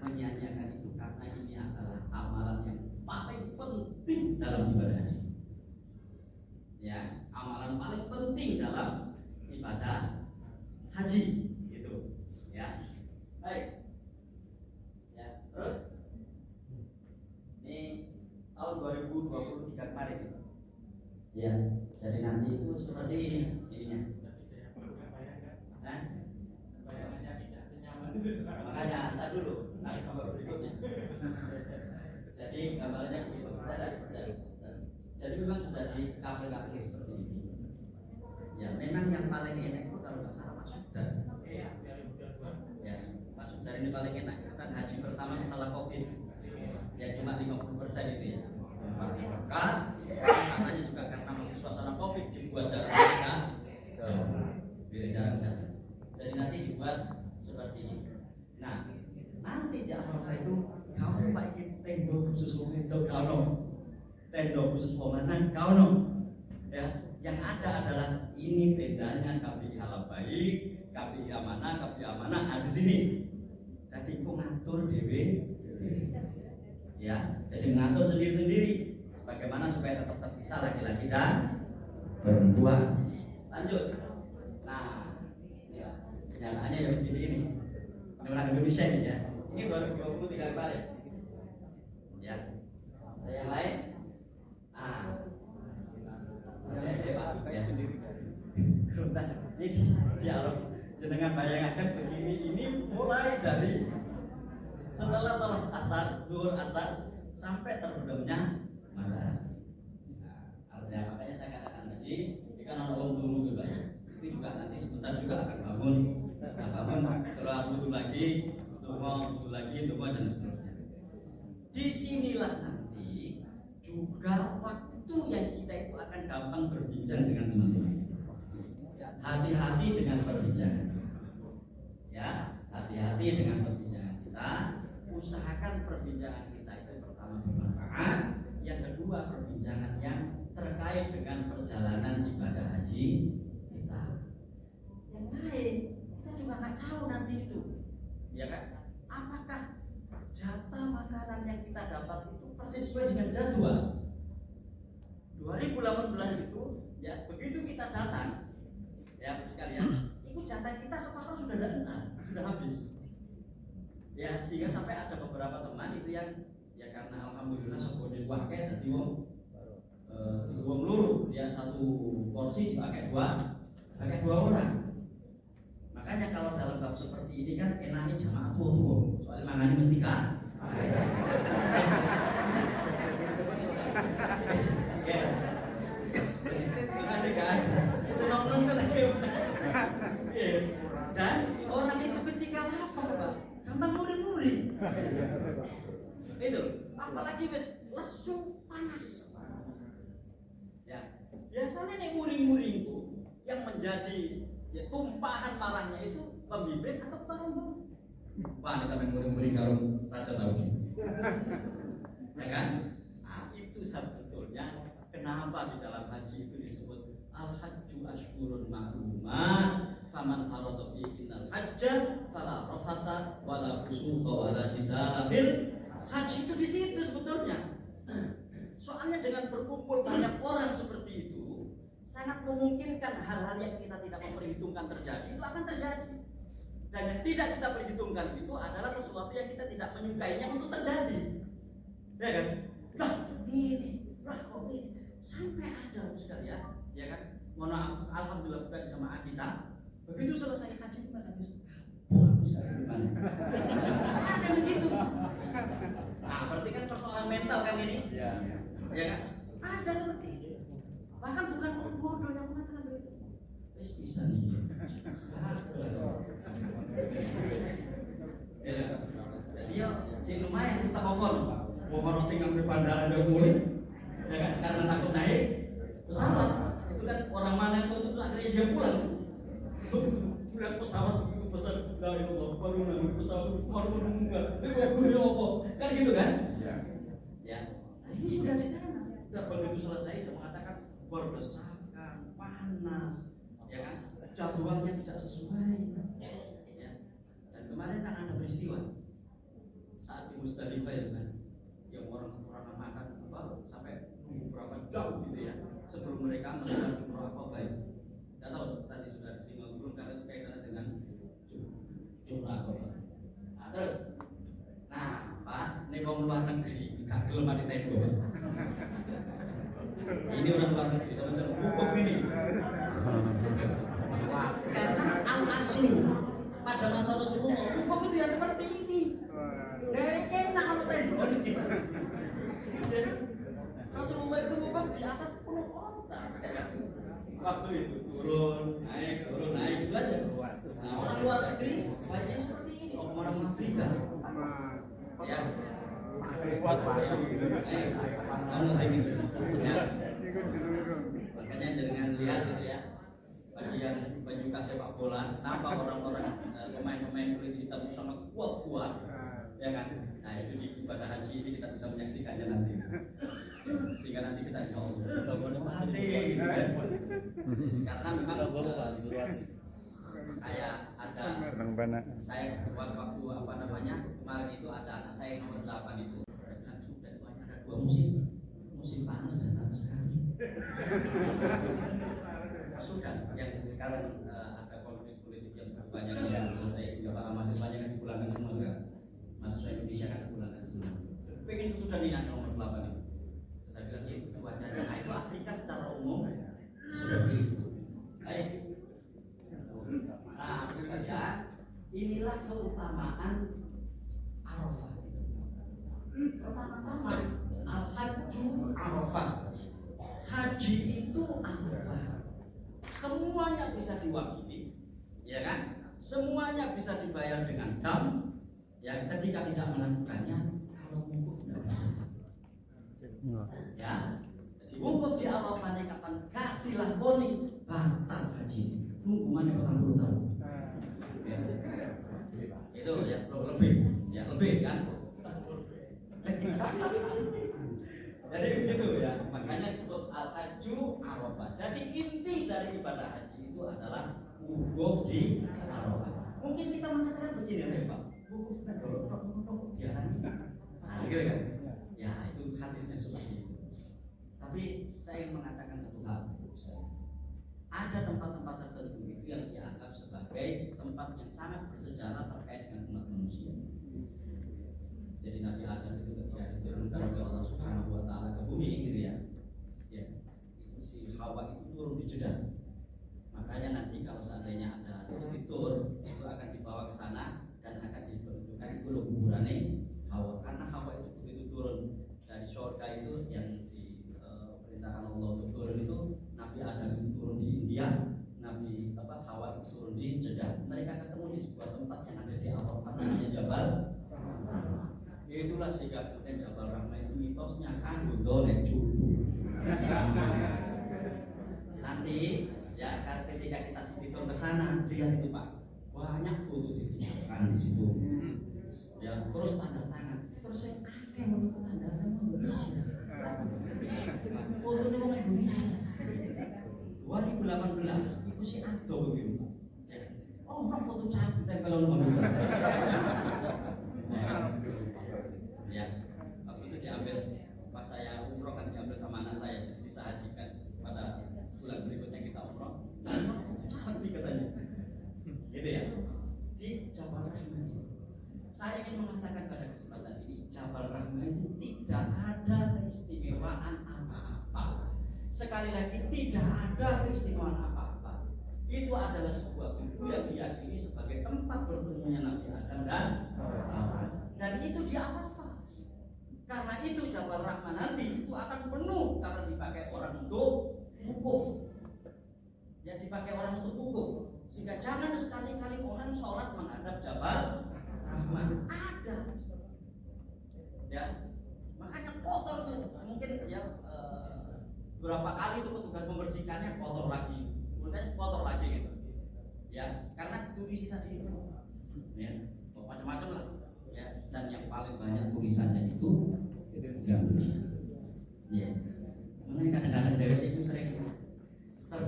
menyia-nyiakan itu, karena ini adalah amalan yang paling penting dalam ibadah haji. Ya, amalan paling penting dalam ibadah haji gitu. Ya. Baik. Ya, terus ini tahun 2023 kemarin. Ya, jadi nanti itu seperti ini ininya. Nah, makanya entar dulu, ada gambar berikutnya. Jadi gambarnya begitu. Jadi memang sudah di KPKP seperti ini. Ya, memang yang paling enak itu kalau nggak salah Pak Sudar. Ya, Pak Sudar ini paling enak. Itu kan haji pertama setelah COVID. Ya cuma 50% itu ya. Maka katanya juga karena masih suasana COVID dibuat jaraknya jauh, beda jarak-jarak. Jadi nanti dibuat seperti ini. Nah, nanti di Arafah itu kamu Pak ingin tenda khusus untuk kamu, tenda khusus pemenang kamu. Ya, yang ada adalah ini tendanya KPI Halal Baik, KPI Amanah ada di sini. Jadi aku ngatur dewe. Ya, jadi mengatur sendiri-sendiri bagaimana supaya tetap terpisah laki-laki dan perempuan. Lanjut. Nah, ya, kenyataannya ya begini ini. Ini orang Indonesia ini ya. Ini baru 23 kali. Ya. Ada yang lain? Ya. Ini dialog jenengan bayangkan begini, ini mulai dari setelah sholat asar, zuhur asar sampai terbenamnya matahari. Nah, makanya saya katakan tadi, kan orang dulu juga ya. Itu juga nanti sebentar juga akan bangun, setelah butuh lagi, butuh lagi, dan seterusnya. Disinilah nanti juga waktu yang kita itu akan gampang berbincang dengan teman-teman. Hati-hati dengan perbincangan. Ya, hati-hati dengan perbincangan kita. Usahakan perbincangan kita itu pertama bermanfaat, yang kedua perbincangan yang terkait dengan perjalanan ibadah haji kita. Yang lain kita juga nggak tahu nanti itu, ya kan? Apakah jatah makanan yang kita dapat itu persis sesuai dengan jadwal? 2018 itu, ya begitu kita datang, ya sekalian, itu jatah kita separuh sudah sudah habis. Ya, sehingga sampai ada beberapa teman itu yang ya karena alhamdulillah sebuah wakai dadi wong luru ya, satu porsi dipakai dua orang. Makanya kalau dalam bab seperti ini kan enaknya jamaah tua soalnya mangane mesti kan. Ya. Makanya kan seneng kan dan orang itu ketika lapar Pak, gampang muri-muri. Itu, apalagi wis lesu panas. Ya, biasanya nih muri-muri itu yang menjadi ya, tumpahan marahnya itu pemimpin atau rombongan. Wah, ini sampai muri-muri karo Raja Saudi. Ya kan? Nah, itu sebetulnya kenapa di dalam haji itu disebut al-hajju ashhurun ma'lumat. Faman farada fihinnal hajja fala rafatha wala fusuqa wala jidala fil haji. Itu di situ sebetulnya. Soalnya dengan berkumpul banyak orang seperti itu sangat memungkinkan hal-hal yang kita tidak memperhitungkan terjadi itu akan terjadi. Dan yang tidak kita perhitungkan itu adalah sesuatu yang kita tidak menyukainya untuk terjadi. Ya kan? Nah, ini, kok ini sampai ada sekalian, ya kan? Mohon alhamdulillah bukan jamaah kita. Begitu selesai haji itu kan habis gimana? Kan begitu. Nah, berarti kan persoalan mental kan ini? Ya kan? Ada seperti itu. Bahkan bukan orang bodoh yang mengatakan begitu. Wes bisa nih. Ya. Jadi ya, cek lumayan kita kokon. Kokon sing nang bandara jauh mulai. Ya kan? Karena takut naik pesawat. Itu kan orang mana itu akhirnya dia pulang. Bulan pesawat itu besar dari Allah, baru naik pesawat baru menunggu, apa? Kan gitu kan? Ya. Nah, ini sudah di sana. Sudah begitu selesai itu mengatakan berdesakan, panas, ya kan? Jadwalnya tidak sesuai. Ya. Dan kemarin kan ada peristiwa saat di Musdalifah itu kan, yang orang kekurangan makan sampai nunggu berapa jam gitu ya sebelum mereka melakukan jumrah Aqabah itu. Tidak tahu tadi sudah disinggung belum karena itu kaitannya dengan jumrah Aqabah. Nah, terus, Pak, ini orang luar negeri gak gelem ati tendo. Ini orang luar negeri, teman-teman, wukuf ini. Karena al-aslu pada masa Rasulullah, wukuf itu ya seperti ini. Dari enak sama tendo. Rasulullah itu wukuf di atas penuh onta. Waktu itu turun naik itu aja. Nah, orang luar negeri banyak seperti ini, orang Afrika. Ya. Kuat kamu saya gitu. Ya. Makanya dengan lihat gitu ya. Baju sepak bola, nampak orang-orang pemain-pemain kulit hitam sangat kuat, ya kan? Nah itu di ibadah haji ini kita bisa menyaksikannya nanti, sehingga nanti kita insya Allah mati, gitu kan? Karena memang saya buat waktu kemarin itu ada anak saya yang nomor 8 itu, saya bilang sudah ada 2 musim panas dan panas sekali. Sudah yang sekarang ada konflik politik yang banyak yang selesai sehingga para mahasiswanya kan dipulangkan semua sekarang. Mahasiswa Indonesia kan dipulangkan semua. Pengen itu sudah niat nomor 8 itu. Saya bilang itu wajahnya. Nah itu Afrika secara umum seperti itu. Baik. Nah sekalian, inilah keutamaan Arafah. Pertama-tama al-hajju Arafah. Haji itu Arafah. Semuanya bisa diwakili, ya kan? Semuanya bisa dibayar dengan dam. Ya, ketika tidak melakukannya, kalau wukuf tidak bisa. Ya, jadi wukuf di Arafah kapan gak dilakoni batal haji. Nunggu mana 80 tahun. Ya. Itu ya lebih kan? Jadi begitu ya, makanya disebut al-hajju Arafah. Jadi inti dari ibadah haji itu adalah wukuf di Arafah. Mungkin kita mengatakan begini ya Pak, wukuf kan kalau dialami, gitu kan? Ya itu hadisnya seperti itu. Tapi saya ingin mengatakan satu hal, ada tempat-tempat tertentu itu yang dianggap sebagai tempat yang sangat bersejarah terkait dengan umat manusia. Jadi Nabi Adam itu ketika diturunkan oleh Allah Subhanahu wa Ta'ala ke bumi gitu ya, itu si Hawa itu turun di Jeddah. Makanya nanti kalau seandainya ada si fitur itu akan dibawa ke sana dan akan dibentukkan itu loh kuburannya Hawa. Karena Hawa itu begitu turun dari surga itu yang diperintahkan Allah untuk turun itu, Nabi Adam itu turun di India, Nabi Hawa itu turun di Jeddah. Mereka ketemu di sebuah tempat yang ada di Arafah namanya Jabal. Itulah sehingga kemudian Jabal Rahmah itu mitosnya kan golek judu. Nanti ya ketika kita sitor ke sana lihat itu Pak, banyak foto ditinggalkan di situ. Ya terus tanda tangan, terus saya akeh menurut tanda tangan Indonesia. Foto ini orang Indonesia. 2018 itu si Ado begitu. Ya. Oh, no foto cantik tempel orang. Ya, waktu itu diambil pas saya umroh kan diambil sama anak saya, jadi sisa haji kan pada bulan berikutnya kita umroh. Cantik katanya, gitu ya. Di Jabal Rahmah, saya ingin mengatakan pada kesempatan ini, Jabal Rahmah itu tidak ada keistimewaan apa-apa. Sekali lagi tidak ada keistimewaan apa-apa. Itu adalah sebuah tubuh yang diyakini sebagai tempat bertemunya Nabi Adam dan itu di Arafah. Karena itu Jabal Rahmah nanti itu akan penuh karena dipakai orang untuk wukuf. Ya dipakai orang untuk wukuf. Sehingga jangan sekali-kali orang sholat menghadap Jabal Rahmah. Ada. Ya. Makanya kotor tuh. Mungkin ya berapa kali itu petugas membersihkannya kotor lagi. Kemudian kotor lagi gitu. Ya, karena ditulis tadi itu. Ya, macam-macam lah. Ya, dan yang paling banyak tulisannya itu Indonesia. Ya, makanya kadang-kadang dari itu sering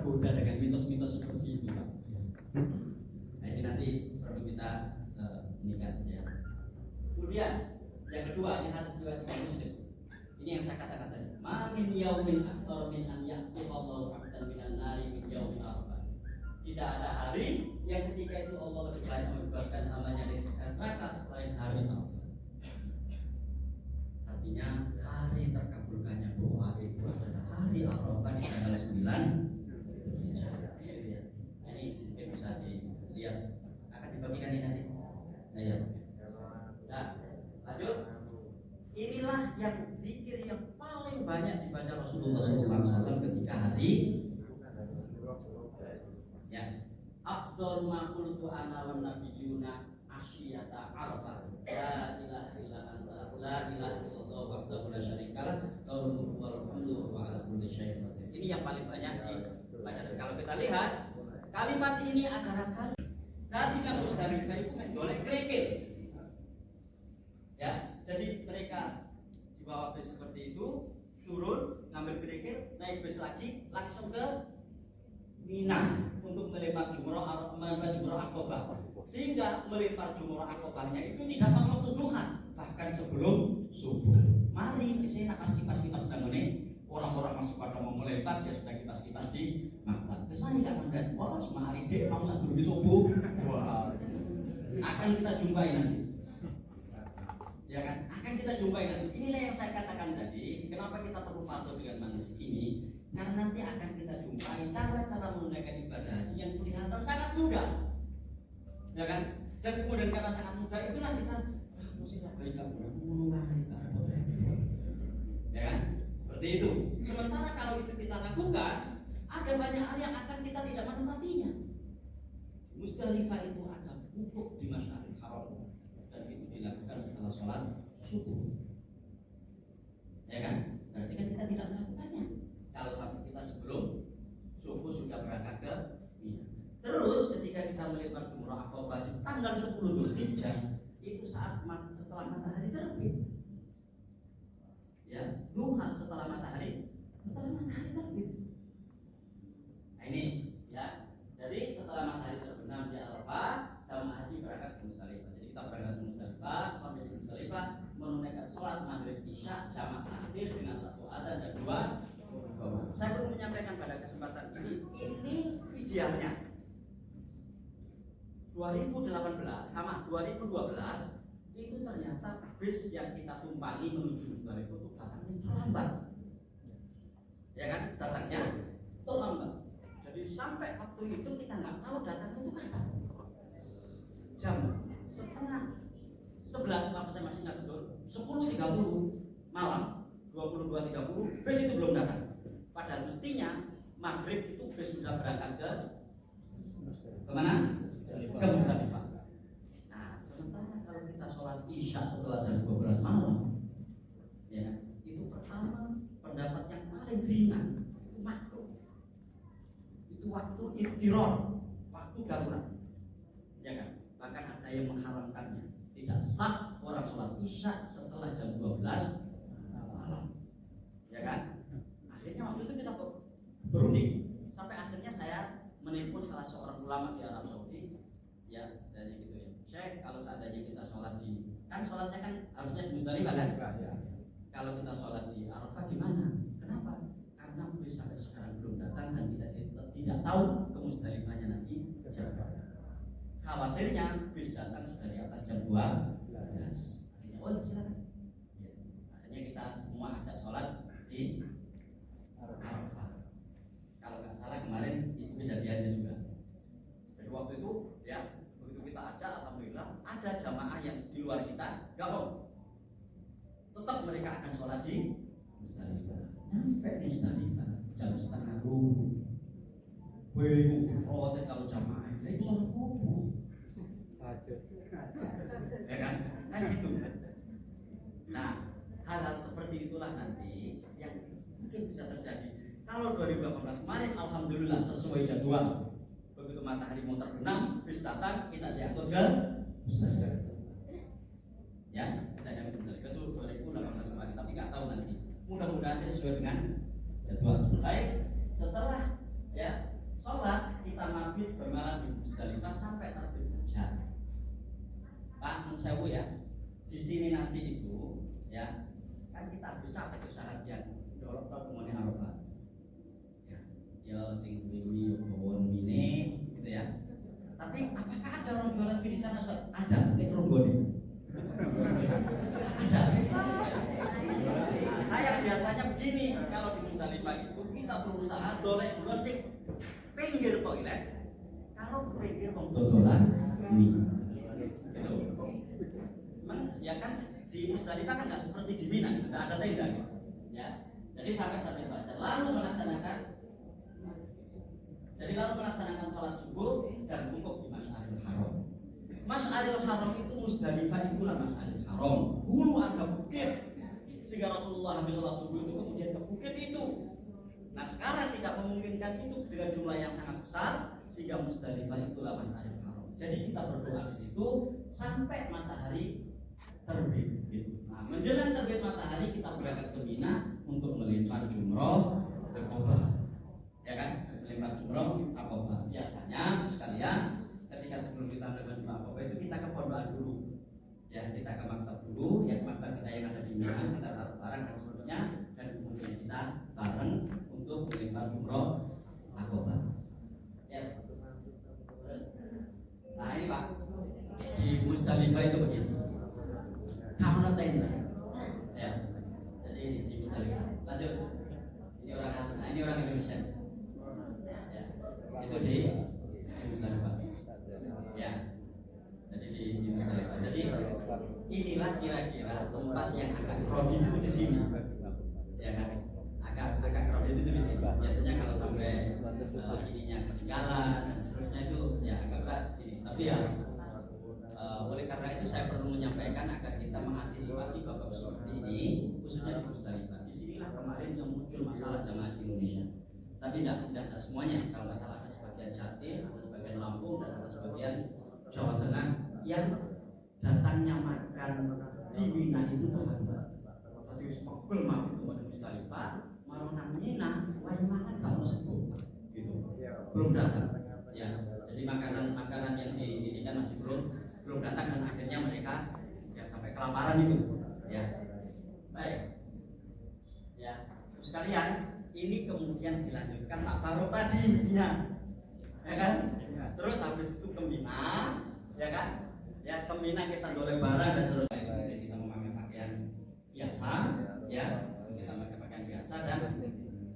tergoda dengan mitos-mitos seperti itu, Pak. Nah, ini nanti perlu kita meningkat ya. Kemudian yang kedua, ini hadis riwayat Imam Muslim. Ini yang saya katakan tadi. Ma min yaumin akthar min an yaqtullahu 'abdan minan nari min yaumin arafah. Tidak ada hari yang ketika itu Allah lebih banyak membebaskan hambanya dari siksa neraka selain hari Arafah. Artinya hari terkabulkannya doa itu adalah hari Arafah di tanggal 9 Hijrah. Ini mungkin bisa dilihat, akan dibagikan ini nanti. Ayo. Nah, lanjut. Inilah yang zikir yang paling banyak dibaca Rasulullah SAW ketika hari ya. Afdal ma qultu ana wan nabiyuna asyiyata arafah. La ilaha illa anta la ilaha illallah wahdahu la syarikalah lahul mulku wal hamdu wa ala kulli syai'in qadir. Ini yang paling banyak dibaca. Dan kalau kita lihat kalimat ini adalah kalimat ketika Musdalifah itu mendolek kerikil. Ya, jadi mereka di bawah bis seperti itu, turun, ngambil kerikil, naik bis lagi, langsung ke Mina untuk melempar jumroh Aqobah. Sehingga melempar jumroh Aqobahnya itu tidak pas waktu duha, bahkan sebelum subuh. Mari di sini kipas-kipas nangone orang-orang masuk pada mau melempar, dia sudah kipas-kipas di mata. Terus mari gak sampai, wah semua hari dek mau satu di subuh. Akan kita jumpai nanti. Ya kan? Akan kita jumpai nanti. Inilah yang saya katakan tadi. Kenapa kita perlu patuh dengan manusia ini? Karena nanti akan kita jumpai cara-cara menunaikan ibadah haji yang kelihatan sangat mudah. Ya kan? Dan kemudian karena sangat mudah itulah kita mesti baik ya kan? Seperti itu. Sementara kalau itu kita lakukan, ada banyak hal yang akan kita tidak menempatinya. Musdalifah itu ada wukuf di Masyaril Haram dan itu dilakukan setelah sholat subuh. Ya kan? Berarti kan kita tidak melakukannya. Kalau sampai kita sebelum subuh sudah berangkat ke Mina. Terus ketika kita melempar jumroh Aqobah di tanggal 10 Dzulhijjah, itu saat setelah matahari terbit. Ya, duha setelah matahari terbit. Nah ini ya. Jadi setelah matahari terbenam di Arafah, jamaah haji berangkat ke Musdalifah. Jadi kita berangkat ke Musdalifah, sampai di Musdalifah menunaikan sholat maghrib isya jamaah akhir dengan satu adzan dan dua. Saya perlu menyampaikan pada kesempatan ini idealnya 2018 sama 2012 itu ternyata bis yang kita tumpangi menuju Musdalifah itu datangnya terlambat. Ya kan? Datangnya terlambat. Jadi sampai waktu itu kita nggak tahu datang itu kapan. Jam setengah 11 kalau saya masih ingat betul, 10.30 malam, 22.30 bis itu belum datang. Padahal mestinya maghrib itu bis sudah berangkat ke mana? Ke Musdalifah. Nah, sementara kalau kita sholat isya setelah jam 12 malam, ya itu pertama pendapat yang paling ringan itu makruh. Itu waktu idtiror, waktu darurat, ya kan? Bahkan ada yang mengharamkannya. Tidak sah orang sholat isya setelah jam 12 malam, ya kan? Akhirnya waktu itu kita berunding sampai akhirnya saya menelpon salah seorang ulama di Arab Saudi, ya, saya gitu ya. Syekh, kalau seandainya kita sholat kan sholatnya kan harusnya di Musdalifah kan? Ya. Kalau kita sholat di Arafah gimana? Kenapa? Karena bis sampai sekarang belum datang dan kita tidak tahu ke Musdalifahnya nanti jam berapa. Khawatirnya bis datang sudah di atas jam 12. Akhirnya, oh silakan. Ya. Akhirnya kita semua ajak sholat di Arafah. Kalau nggak salah kemarin itu kejadiannya juga. Jadi waktu itu ya begitu kita ajak, alhamdulillah ada jamaah yang di luar kita nggak mau. Tetap mereka akan sholat di Musdalifah. Sampai Musdalifah jam setengah 2. Wih, protes kalau jamaah itu sholat subuh. Ya kan? Kan gitu. Nah, hal-hal seperti itulah nanti yang mungkin bisa terjadi. Kalau 2018 kemarin alhamdulillah sesuai jadwal. Begitu matahari mau terbenam, bis datang, kita diangkut ke Musdalifah. Ya, kita diangkut ke Musdalifah itu 2018 kemarin, tapi nggak tahu nanti. Mudah-mudahan sesuai dengan jadwal. Baik, setelah ya ya. Di sini nanti itu ya kan kita harus capai kesalahan dorong kemudian Arafah. Ya sing duwe gowon mine gitu ya. Tapi apakah ada orang jualan mie di sana? Ada, nek ronggone. Ada. Nah, saya biasanya begini, kalau di Musdalifah itu kita berusaha dolek gonceng pinggir toilet. Kalau pinggir dodolan mie. Gitu. Ya kan di Musdalifah kan nggak seperti di Mina, nggak ada tenda gitu. Ya. Jadi sampai tadi baca lalu melaksanakan sholat subuh dan wukuf di Masy'aril Haram. Masy'aril Haram itu Musdalifah itulah Masy'aril Haram. Dulu ada bukit sehingga Rasulullah habis sholat subuh itu kemudian ke bukit itu. Nah sekarang tidak memungkinkan itu dengan jumlah yang sangat besar sehingga Musdalifah itulah Masy'aril Haram. Jadi kita berdoa di situ sampai matahari terbit. Gitu. Nah menjelang terbit matahari kita berangkat ke Mina untuk melempar jumroh Aqabah. Ya kan? Melempar jumroh Aqabah. Biasanya sekalian ketika sebelum kita melempar jumroh Aqabah itu kita ke pondokan dulu. Ya, kita ke maktab dulu, ya maktab kita yang ada di Mina, kita taruh barang dan seterusnya dan kemudian kita bareng untuk melempar jumroh Aqabah. Ya. Nah, ini Pak. Di Musdalifah itu begini. Kamu tenda. Ya. Jadi di Musdalifah. Lanjut. Ini orang asing, nah, ini orang Indonesia. Ya. Itu di Musdalifah. Ya. Jadi di Musdalifah. Jadi inilah kira-kira tempat yang agak krodit itu di sini. Ya kan? Agak krodit itu di sini. Biasanya kalau sampai ininya ketinggalan dan seterusnya itu ya agak berat di sini. Tapi ya oleh karena itu saya perlu menyampaikan agar kita mengantisipasi babak seperti ini khususnya di Musdalifah. Disinilah kemarin yang muncul masalah jamaah haji Indonesia. Tapi tidak semuanya, kalau nggak salah ada sebagian Jatim, ada sebagian Lampung dan ada sebagian Jawa Tengah yang datangnya makan di Mina itu terlambat. Tadi sepuluh malam itu pada Musdalifah, mau nang Mina, wajib makan kalau sebut, gitu. Belum datang. Ya, jadi makanan yang ini kan masih belum datang dan akhirnya mereka ya sampai kelaparan itu. Ya, baik. Ya, sekalian ini kemudian dilanjutkan Pak Barok tadi mestinya, ya kan? Terus habis itu ke Mina, ya kan? Ya ke Mina kita golek barang dan seterusnya. Kemudian kita memakai pakaian biasa, ya kita memakai pakaian biasa dan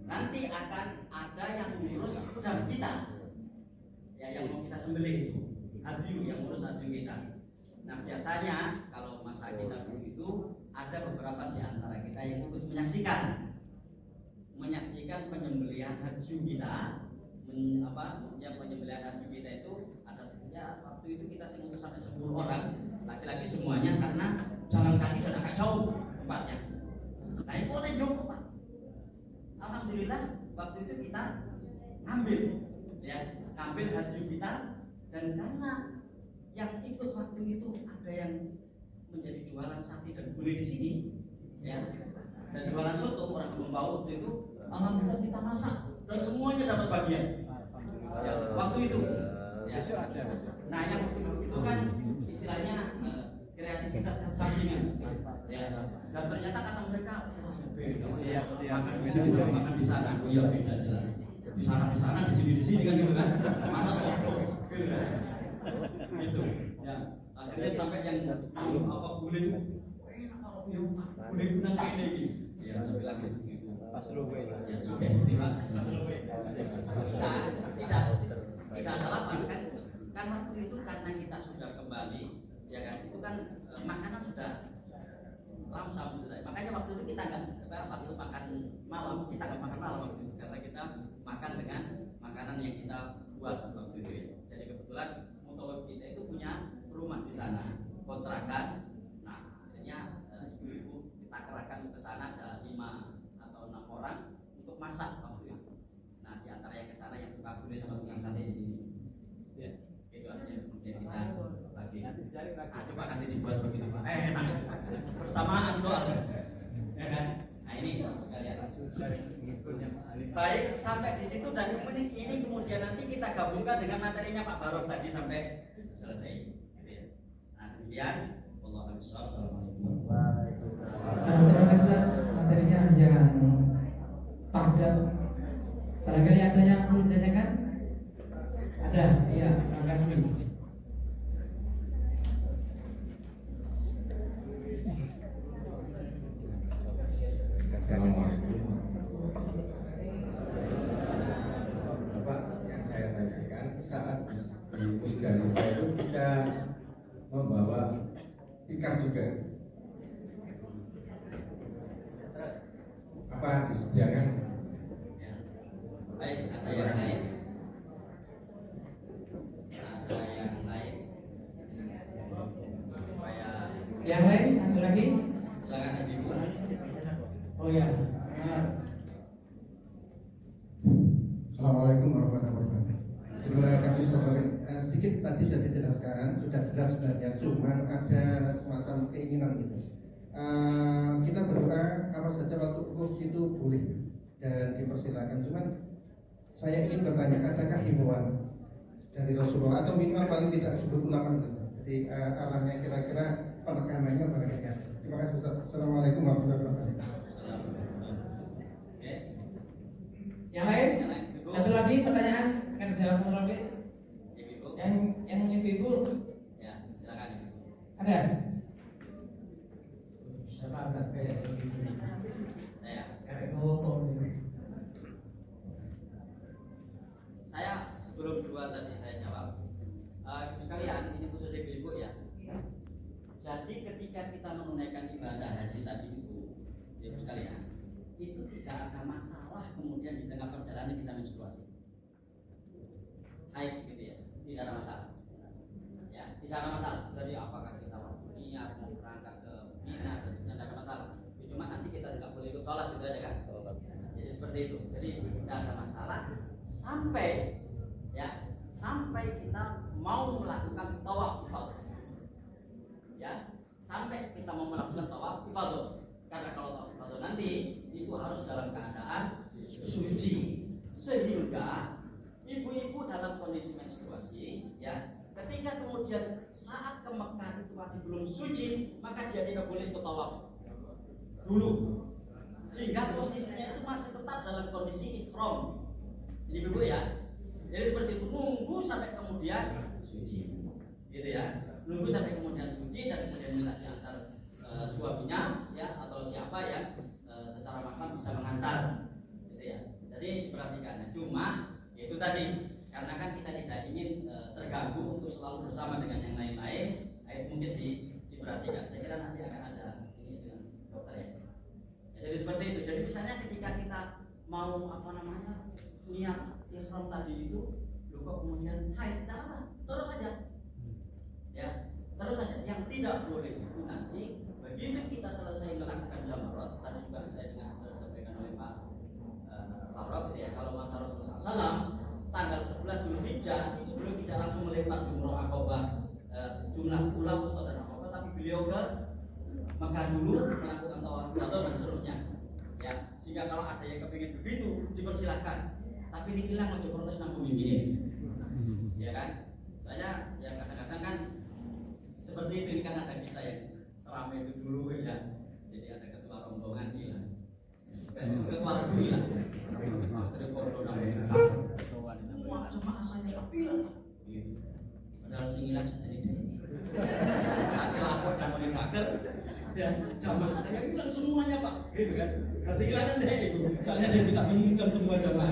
nanti akan ada yang mengurus pedang kita, ya yang mau kita sembelih itu, hadiu yang mengurus hadiu kita. Nah biasanya kalau masa kita dulu itu ada beberapa di antara kita yang ikut menyaksikan penyembelihan hadiu kita. Penyembelihan haji kita itu ada ya waktu itu kita semua sampai 10 orang laki-laki semuanya karena jalan kaki dan agak jauh tempatnya. Nah itu boleh jauh Pak. Alhamdulillah waktu itu kita ngambil haji kita dan karena yang ikut waktu itu ada yang menjadi jualan sate dan gulai di sini, ya dan jualan soto orang Bau waktu itu, alhamdulillah kita masak dan semuanya dapat bagian. Ya, waktu itu ya. Nah yang itu kan istilahnya kreativitas kesampingan ya. Dan ternyata kata mereka wah ya beda makan di sini sama makan di sana. Oh iya beda jelas. Di sana di sini kan gitu kan. Masa foto gitu kan. Gitu ya. Akhirnya sampai yang boleh itu enak kalau film boleh benang ini ya saya bilang gitu. Pas logo ya sugesti Pak. Tidak ada lapar kan waktu itu karena kita sudah kembali ya kan itu kan makanan sudah lamsam sudah makanya waktu itu kita nggak waktu makan malam kita nggak makan malam waktu itu karena kita makan dengan makanan yang kita buat waktu itu ya. Jadi kebetulan mutawaf kita itu punya rumah di sana kontrakan. Nah akhirnya ibu-ibu kita kerahkan ke sana ada 5 atau 6 orang untuk masak waktu itu. Nah di antara yang ke sana yang tukang gulai sama tukang sate di sini. Ya, itu aja kemudian kita bagi. Coba nanti dibuat begitu Pak. Enak bersamaan soalnya. Ya kan? Nah ini sekalian. Baik sampai di situ dan ini kemudian nanti kita gabungkan dengan materinya Pak Barok tadi sampai selesai. Gitu ya. Nah kemudian Wallahu a'lam bishawab. Assalamualaikum. Terima kasih Ustaz. Materinya yang padat. Barangkali ada yang perlu ditanyakan? Ada? Iya, terima kasih. Assalamualaikum. Bapak, yang saya tanyakan, saat di Musdalifah itu kita membawa tikar juga. Apa disediakan? Ya. Baik, ada yang lain? Ada yang lain? Supaya Yang lain, ada lagi? silakan Ibu. Oh ya. Assalamualaikum warahmatullahi wabarakatuh. Terima kasih sedikit tadi sudah dijelaskan, sudah jelas sebenarnya, cuman ada semacam keinginan gitu. Kita berdoa apa saja waktu wukuf itu boleh dan dipersilakan. Cuman saya ingin bertanya, adakah himbauan dari Rasulullah atau minimal paling tidak sebut ulama itu? Jadi arahnya kira-kira penekanannya bagaimana? Terima kasih Ustaz. Assalamualaikum warahmatullahi wabarakatuh. Oke. Yang lain? Yang lain, Ibu. Satu lagi pertanyaan akan dijawab Ustaz Rabi. Ibu. Yang ibu-ibu Ya, silakan Ibu. ada? Siapa angkat kayak Saya. Saya sebelum dua tadi saya jawab. Ibu sekalian, ini khusus ibu-ibu ya. Jadi ketika kita menunaikan ibadah haji tadi itu, ibu sekalian, itu tidak ada masalah kemudian di tengah perjalanan kita menstruasi. Haid gitu ya, tidak ada masalah. Ya, tidak ada masalah. Jadi apakah kita waktu niat mau berangkat ke Mina dan tidak ada masalah. Cuma nanti kita tidak boleh ikut sholat gitu aja kan. Jadi seperti itu. Jadi tidak ada masalah sampai ya sampai kita mau melakukan tawaf ifadah. Ya, sampai kita mau melakukan tawaf ifadah. Karena kalau tawaf ifadah nanti itu harus dalam keadaan suci. Sehingga ibu-ibu dalam kondisi menstruasi ya, ketika kemudian saat ke Mekah itu masih belum suci, maka dia tidak boleh ikut tawaf dulu. Sehingga posisinya itu masih tetap dalam kondisi ihram. Ini ibu ya. Jadi seperti itu, nunggu sampai kemudian suci. Gitu ya. Nunggu sampai kemudian suci dan kemudian minta diantar suaminya ya atau siapa yang secara makam bisa mengantar. Gitu ya. Jadi perhatikan. Cuma itu tadi, karena kan kita tidak ingin terganggu untuk selalu bersama dengan yang lain-lain, itu mungkin diperhatikan. Saya kira nanti akan ada ini dengan dokter ya. Jadi seperti itu. Jadi misalnya ketika kita mau niat ihram tadi itu, kok kemudian haid, tidak apa, terus saja. Ya, terus saja. Yang tidak boleh itu nanti begitu kita selesai melakukan jamarat, tadi juga saya dengar sudah disampaikan oleh Pak Rod ya, kalau masa Rasulullah SAW tanggal 11 Dzulhijjah itu beliau tidak langsung melempar jumroh Aqabah jumlah pulau Ustaz dan Aqabah, tapi beliau ke Mekah dulu melakukan tawaf ifadah dan seterusnya. Ya, sehingga kalau ada yang kepingin begitu dipersilahkan. Tapi ini hilang untuk protes nang pemimpin. Ya kan? Saya ya kadang-kadang kan seperti itu, ini kan ada kisah yang ramai itu dulu ya. Jadi ada ketua rombongan hilang. Ketua regu hilang. Dari Cordoba semua jemaah saya tak bilang. Padahal sing hilang sendiri. Tapi lapor dan monitor. Ya, jamaah saya bilang semuanya Pak, gitu kan? Kasih kehilangan deh itu, soalnya dia tidak menginginkan semua jamaah.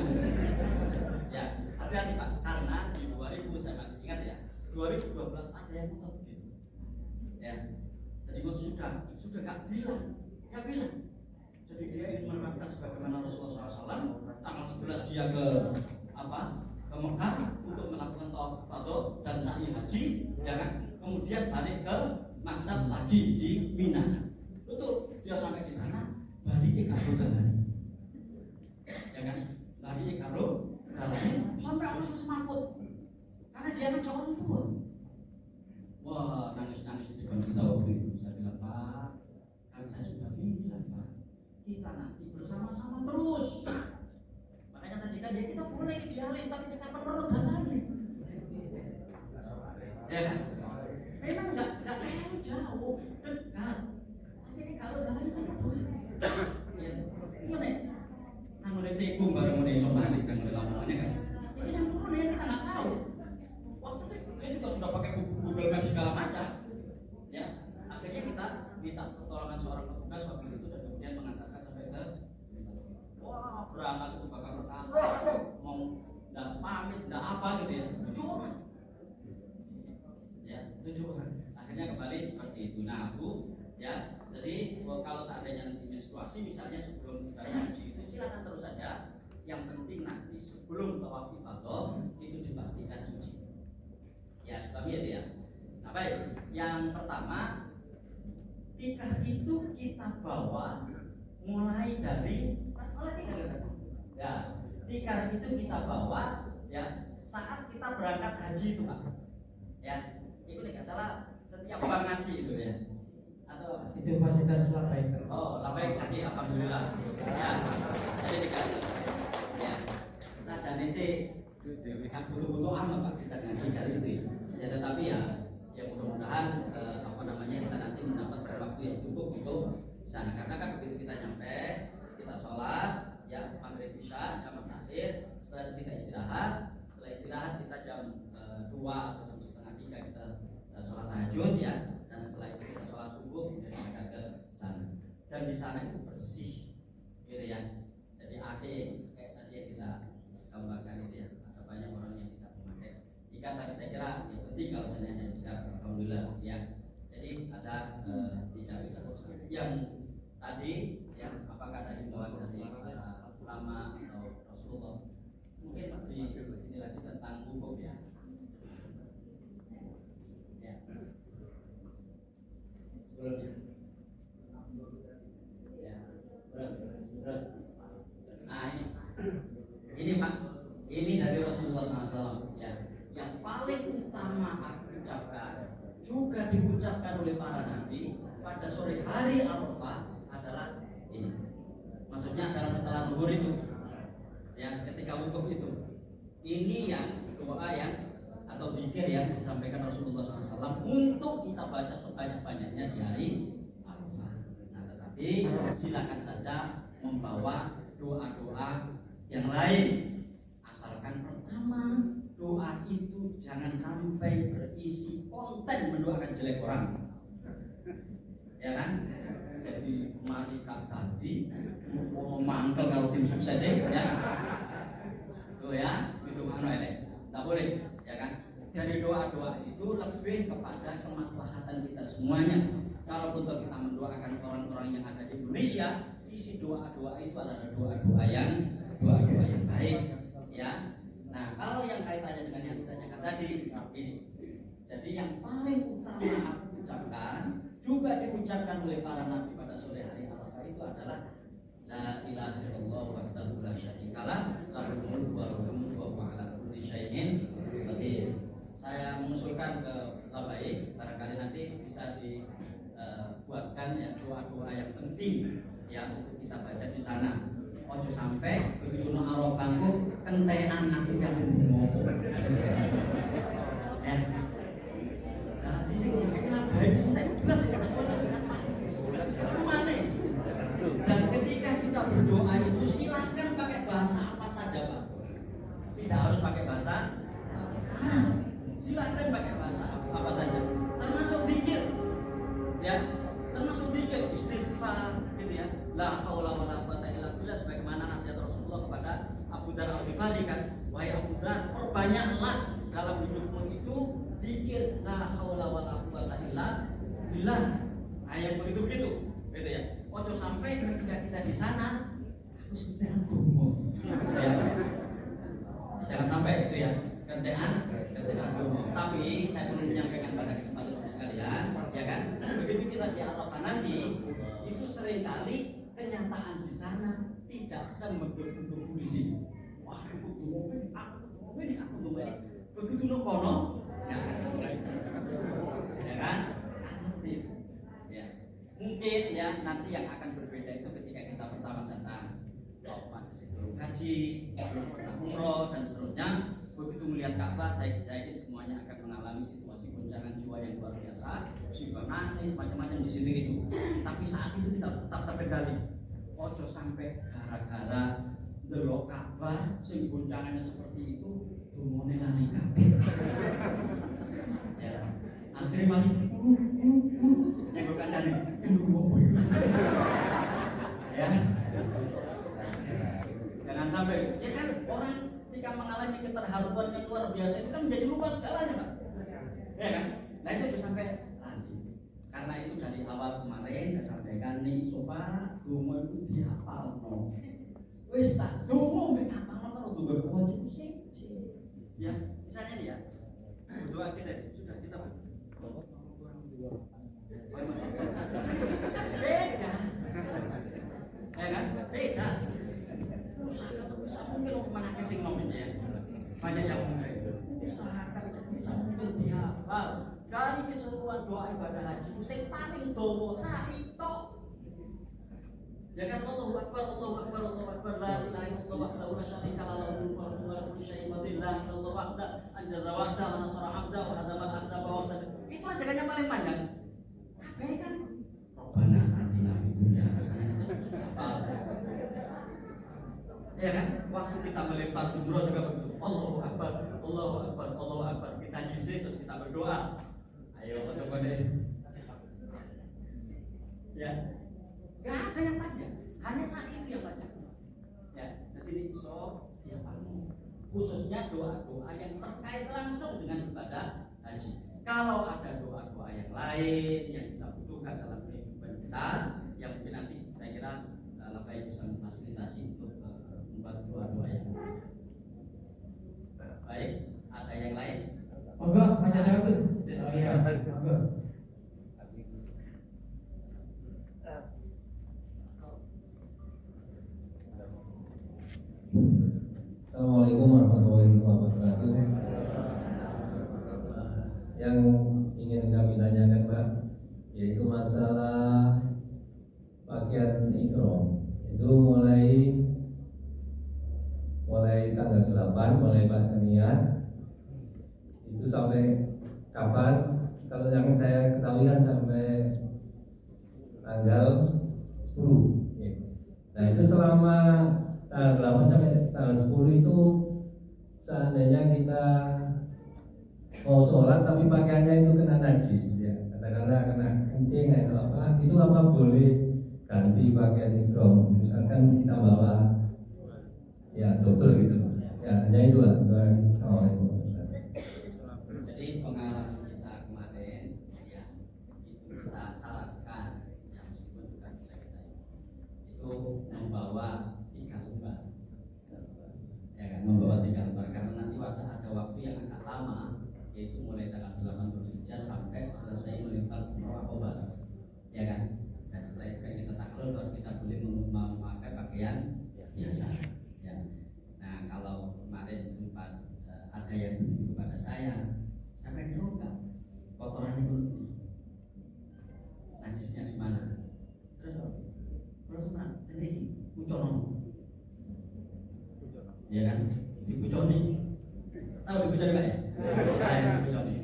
Ya, hati-hati Pak, karena di 2000 saya masih ingat ya, 2012 ada yang ngotot gitu. Ya, jadi sudah nggak bilang. Jadi dia ingin menerapkan sebagaimana Rasulullah SAW tanggal 11 dia ke Mekah untuk melakukan tawaf ifadah dan sa'i haji, ya kan? Kemudian balik ke Maktab lagi di Mina. Betul, dia sampai di sana balik karo dalan. Ya kan? Balik karo dalan sampai langsung semaput. Karena dia anak orang tua. Wah, nangis-nangis di depan kita waktu itu. Saya bilang, Pak, kan saya sudah bilang, Pak, kita nanti bersama-sama terus. Makanya tadi kan ya kita boleh idealis, tapi kita perlu dalan. Ya kan? Memang nggak terlalu jauh. berangkat itu bakal perkasa, mau nggak pamit, nggak apa gitu ya, 7 orang. Ya, 7 orang. Akhirnya kembali seperti itu. Nah, Bu, ya, jadi kalau seandainya nanti menstruasi, misalnya sebelum dari haji itu silakan terus saja. Yang penting nanti sebelum tawaf ifadah itu dipastikan suci. Ya, kami ya. Nah, baik. Yang pertama, tikar itu kita bawa mulai dari tikar. Ya, tikar itu kita bawa ya saat kita berangkat haji itu, Pak. Ya, itu nggak salah setiap bank ngasih itu ya. Atau Itu fasilitas labaik. oh, labaik kasih alhamdulillah. Ya. Jadi dikasih. Ya. Sajane sih kan butuh-butuh amat Pak kita ngasih kali itu ya. Ya tetapi ya mudah-mudahan kita nanti mendapatkan waktu yang cukup untuk di sana, karena kan begitu kita nyampe, kita sholat ya maghrib isya jam akhir, setelah itu kita istirahat, setelah istirahat kita jam 2 atau jam setengah 3 kita sholat tahajud ya, dan setelah itu kita sholat subuh kemudian kita ke sana, dan di sana itu bersih gitu ya. Jadi kayak tadi yang kita gambarkan itu ya, ada banyak orang yang tidak memakai ikat, tapi saya kira yang penting kalau saya hanya ikat alhamdulillah ya. Jadi ada 3 sudah yang tadi ya, apakah ada himbauan dari ulama atau Rasulullah, mungkin di ini lagi tentang wukuf ya. Ya. Sebelumnya. Ya. Terus. Nah ini Pak, ini dari Rasulullah SAW ya. Yang paling utama aku ucapkan, juga diucapkan oleh para nabi pada sore hari Arafah adalah ini. Maksudnya adalah setelah zuhur itu, ya, ketika wukuf itu. Ini yang doa yang atau zikir yang disampaikan Rasulullah SAW untuk kita baca sebanyak-banyaknya di hari Arafah. Nah, tetapi silakan saja membawa doa-doa yang lain, asalkan pertama doa itu jangan sampai berisi konten mendoakan jelek orang, ya kan? Jadi mari kak tadi mau mangkel kalau tim sukses ya, tuh ya, itu mana ya? Nggak boleh, ya kan? Jadi doa-doa itu lebih kepada kemaslahatan kita semuanya. Kalaupun kita mendoakan orang-orang yang ada di Indonesia, isi doa-doa itu adalah doa-doa yang baik, ya. Nah, kalau yang kaitannya dengan yang ditanyakan tadi ini, jadi yang paling utama aku ucapkan, juga diucapkan oleh para nabi pada sore hari Arafah itu adalah la ilaha illallah wahdahu la syarikalah lahul mulku wa lahul hamdu wa huwa ala kulli syai'in qadir. Saya mengusulkan ke Labaik, barangkali nanti bisa dibuatkan ya doa-doa yang penting ya untuk kita baca di sana. Ojo sampai begitu no Arafahku kentenan aku jamin ngopo. Ya. Nanti sing kira baik sentek belas dan ketika kita berdoa itu silakan pakai bahasa apa saja Pak. Tidak harus pakai bahasa Arab. Silakan pakai bahasa apa saja. Termasuk zikir. Ya, termasuk zikir istighfar gitu ya. La haula wala quwata illa billah, sebagaimana nasihat Rasulullah kepada Abu Dzar Al-Ghifari kan, wahai Abu Dzar, perbanyaklah dalam hidupmu itu zikir la haula wala quwata illa billah. Nah, yang begitu gitu ya. Ojo sampai ketika kita di sana aku sebenarnya dungo. Ya. Jangan sampai itu ya, kentean dungo. Tapi saya perlu menyampaikan pada kesempatan untuk sekalian, ya kan? Begitu kita di Arafah nanti, itu seringkali kenyataan di sana tidak semedur-medur di sini. Wah, aku dungo ini. Begitu no kono, ya kan? Ya. Mungkin ya nanti yang akan berbeda itu ketika kita pertama datang, masih sebelum haji, belum pernah umroh dan seterusnya. Begitu melihat Ka'bah, saya yakin semuanya akan mengalami situasi goncangan jiwa yang luar biasa, musibah nangis macam-macam di sini itu. Tapi saat itu kita tetap terkendali. Ojo sampai gara-gara delok Ka'bah sing goncangannya seperti itu, dumone lari kabeh. Ya. Akhirnya mari nengok kancane gendung opo ya. Jangan ketika mengalami keterharuan yang luar biasa itu kan menjadi lupa segalanya, Pak. Ya kan? Nah itu sampai nanti. Karena itu dari awal kemarin saya sampaikan nih, sobat donga itu dihafalno. Wis tak donga mek ngapalno karo donga wajib siji. Ya, misalnya nih ya. Doa kita sudah kita Pak. Beda. Ya kan? Beda. Usahakan sebisa mungkin kemana kesing nomenya ya. Banyak yang mungkin. Usahakan sebisa mungkin dihafal. Dari keseluruhan doa ibadah haji itu yang paling dawa saito. Ya kan, Allahu Akbar, Allahu Akbar, Allahu Akbar, la ilaha illallah wahdahu la syarika lahu, lahul mulku wa lahu kullu syai'in qadir, la ilaha illallah wahdahu anjaza wahdahu wa nasara 'abdahu wa hazama al-ahzaba wahdahu. Itu aja kan yang paling panjang. Apa kan? Rabbana atina fid dunya hasanah wa qina adzabannar. Ya kan? Waktu kita melempar jumroh juga begitu. Allahu Akbar, Allahu Akbar, Allahu Akbar. Kita nyisir terus kita berdoa. Ayo coba deh. Ya. Gak ada yang panjang, hanya saat itu yang panjang. Ya, nanti ini iso tiap hari. Khususnya doa-doa yang terkait langsung dengan ibadah haji. Kalau ada doa-doa yang lain yang kita butuhkan dalam kehidupan kita, yang mungkin nanti saya kira Lapai bisa memfasilitasi untuk membuat doa-doa yang baik. Ada yang lain? Monggo, masih ada waktu. Oh iya, monggo. Assalamualaikum warahmatullahi wabarakatuh. Yang ingin kami tanyakan Pak, yaitu masalah pakaian ihram. Itu mulai tanggal 8 mulai pasanian itu sampai kapan? Kalau yang saya ketahui kan sampai tanggal 10. Nah itu selama tanggal 8 sampai tanggal 10 itu seandainya kita mau sholat tapi pakaiannya itu kena najis ya, katakanlah kena kencing atau apa, itu apa boleh ganti pakaian ihram, misalkan kita bawa ya double gitu ya, hanya itu lah. Assalamualaikum. Jadi pengalaman kita kemarin ya, itu kita syaratkan ya, meskipun juga bisa kita itu membawa 3 lembar ya kan, membawa 3 lembar karena nanti ada waktu yang agak lama, yaitu mulai tanggal 8 Dzulhijjah sampai selesai melempar jumroh Aqobah ya kan. Dan setelah itu kayak kita takluk baru kita boleh memakai pakaian biasa ya. Nah kalau kemarin sempat ada yang begitu kepada saya pengen tahu nggak kotorannya dulu najisnya di mana, terus mana ini ucono ya kan, dibuconi tahu dibuconi Pak ya? Dibuconi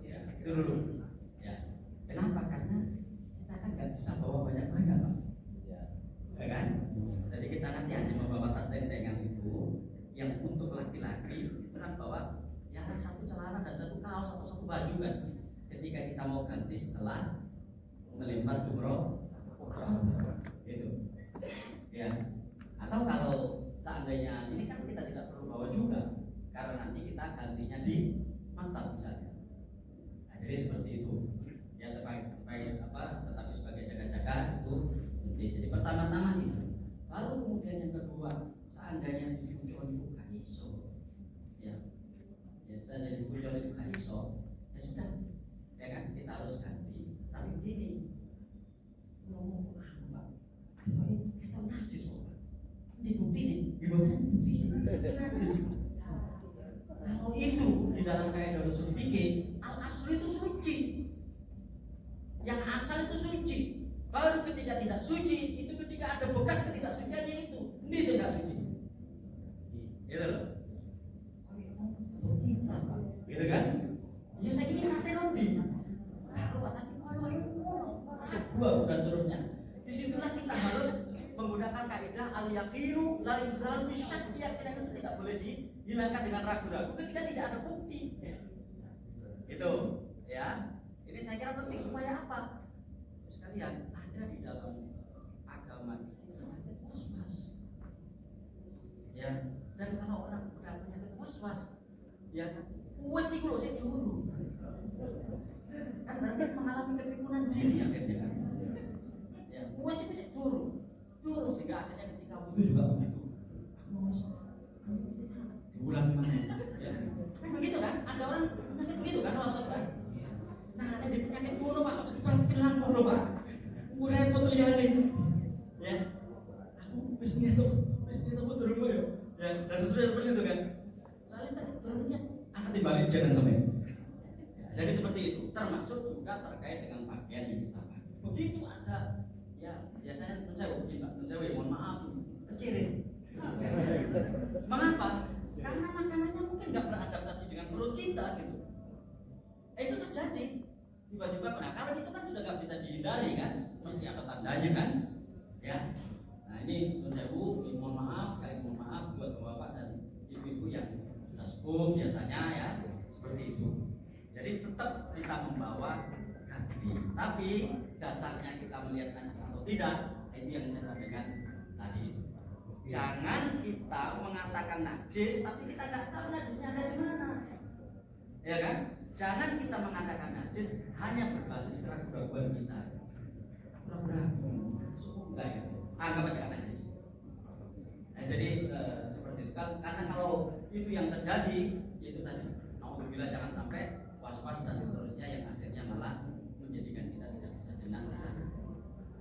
ya, itu dulu ya. Kenapa? Karena kita kan nggak bisa bawa banyak-banyak Pak ya kan, jadi kita nanti hanya membawa tas tentengan itu yang untuk laki-laki itu kan bawa ya 1 celana dan 1 kaos atau 1 baju kan, ketika kita mau ganti setelah melempar jumroh itu ya. Atau kalau seandainya ini kan kita tidak perlu bawa juga karena nanti kita gantinya di mantap misalnya. Nah, jadi seperti itu ya, tetapi sebagai jaga-jaga itu penting. Jadi pertama-tama itu, lalu kemudian yang kedua, seandainya dibucon itu gak iso ya, seandainya dibucon itu gak iso ya sudah ya kan, kita harus ganti. Tapi begini, ngomong apa kita najis kok Pak, ini bukti nih, gimana bukti najis. Kalau itu di dalam kaidah usul fikih, al aslu itu suci, yang asal itu suci. Baru ketika tidak suci itu ketika ada bekas ketidaksuciannya itu, ini sudah suci. Gitu loh. Gitu kan? Ya saya kini kate nondi. Kalau tapi gua bukan seterusnya. Disitulah kita harus menggunakan kaidah al-yaqinu la yuzalu bisyak. Keyakinan itu tidak boleh dihilangkan dengan ragu-ragu ketika tidak ada bukti. Itu ya. Ini saya kira penting supaya apa? Sekalian ada di dalam agama itu namanya was-was. Ya, dan kalau orang udah punya was-was. Ya, wes sih kalau saya dulu. Kan berarti mengalami kepikunan diri akhirnya kan. Ya, wes itu saya dulu sehingga akhirnya ketika butuh juga begitu. Diulang mana? Ya. Kan begitu kan? Ada orang penyakit begitu kan, was-was kan? Nah, ada di penyakit kuno Pak, harus diperhatikan kuno Pak. Repot lihat nih. Ya, aku bisnis itu betul rumah ya. Ya, dan seperti itu kan. Soalnya kan turunnya akan dibalik jangan sampai. Jadi seperti itu, termasuk juga terkait dengan pakaian yang kita pakai. Begitu ada, ya biasanya mencewe, mohon maaf, kecirin. Mengapa? Karena makanannya mungkin nggak beradaptasi dengan perut kita gitu. Itu terjadi. Tiba-tiba, nah kalau itu kan sudah nggak bisa dihindari kan, mesti ada tandanya kan, ya. Nah ini mencewu, mohon maaf, sekali mohon maaf buat bapak dan ibu-ibu yang sudah sepuh biasanya ya, seperti itu. Jadi tetap kita membawa ganti, tapi dasarnya kita melihat najis atau tidak, itu yang saya sampaikan tadi itu. Jangan kita mengatakan najis, tapi kita nggak tahu najisnya ada di mana, ya kan? Jangan kita mengatakan najis hanya berbasis keraguan kita. Ragu-ragu, enggak ya? Anggap aja najis. Nah, jadi seperti itu kan, karena kalau itu yang terjadi, itu tadi. Alhamdulillah jangan sampai was-was dan seterusnya yang akhirnya malah menjadikan kita tidak bisa jenak di sana.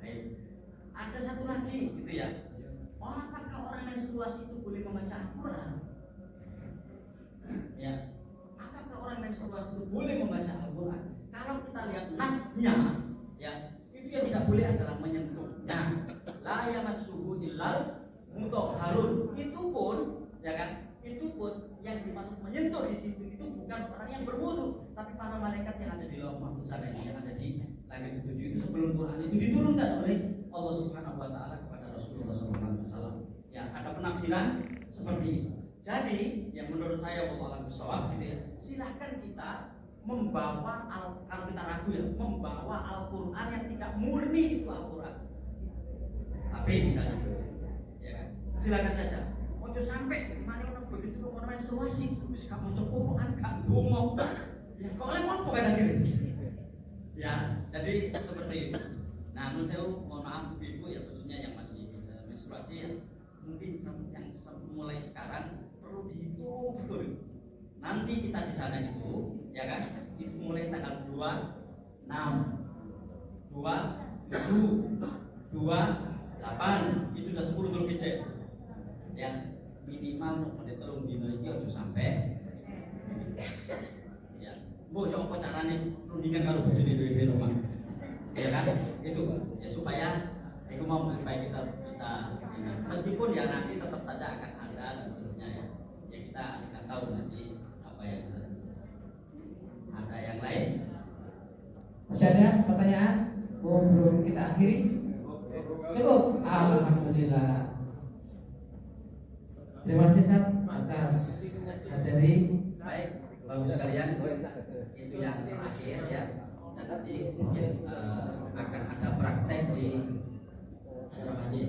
Baik. Ada satu lagi gitu ya. Apakah orang menstruasi itu boleh membaca Al-Quran? Ya. Apakah orang menstruasi itu boleh membaca Al-Quran? Kalau kita lihat nasnya, ya, itu yang tidak boleh adalah menyentuhnya. La yamassuhu illal mutahharun. Itu pun, ya kan? Itu pun yang dimaksud menyentuh di situ itu bukan orang yang berwudu, tapi para malaikat yang ada di Lauh Mahfuz sana, yang ada di langit 7 itu sebelum Quran itu diturunkan oleh Allah Subhanahu wa taala kepada Rasulullah SAW. Ya, ada penafsiran seperti itu. Jadi, yang menurut saya wallahu a'lam bishawab gitu ya. Silahkan kita membawa kalau kita ragu ya, membawa Al-Qur'an yang tidak murni itu Al-Qur'an. Tapi misalnya ya kan? Silakan saja. Ojo sampai mana orang begitu orang menstruasi, wis kamu Quran kan dongo. Ya, kok oleh mau kan akhirnya. Ya, jadi seperti itu. Nah, menurut saya mohon maaf ibu ya, khususnya yang masih menstruasi ya, mungkin yang mulai sekarang perlu dihitung betul. Nanti kita di sana itu, ya kan, itu mulai tanggal 2, 6, 2, 7, 2, 8, itu sudah 10 Dzulhijjah. Ya, minimal untuk menit telung dino iki aja sampai. Ya, mbok yo apa carane rundingan karo bojone dhewe rumah. Ya kan? Itu Pak. Ya supaya itu mau supaya kita bisa ini. Meskipun ya nanti tetap saja akan ada dan seterusnya ya. Ya kita akan tahu nanti apa yang ada yang lain. Masih ada pertanyaan? Belum kita akhiri? Cukup. Alhamdulillah. Terima kasih atas materi. Baik, Bapak sekalian, itu yang terakhir ya. Dan nanti mungkin akan ada praktek di asrama haji.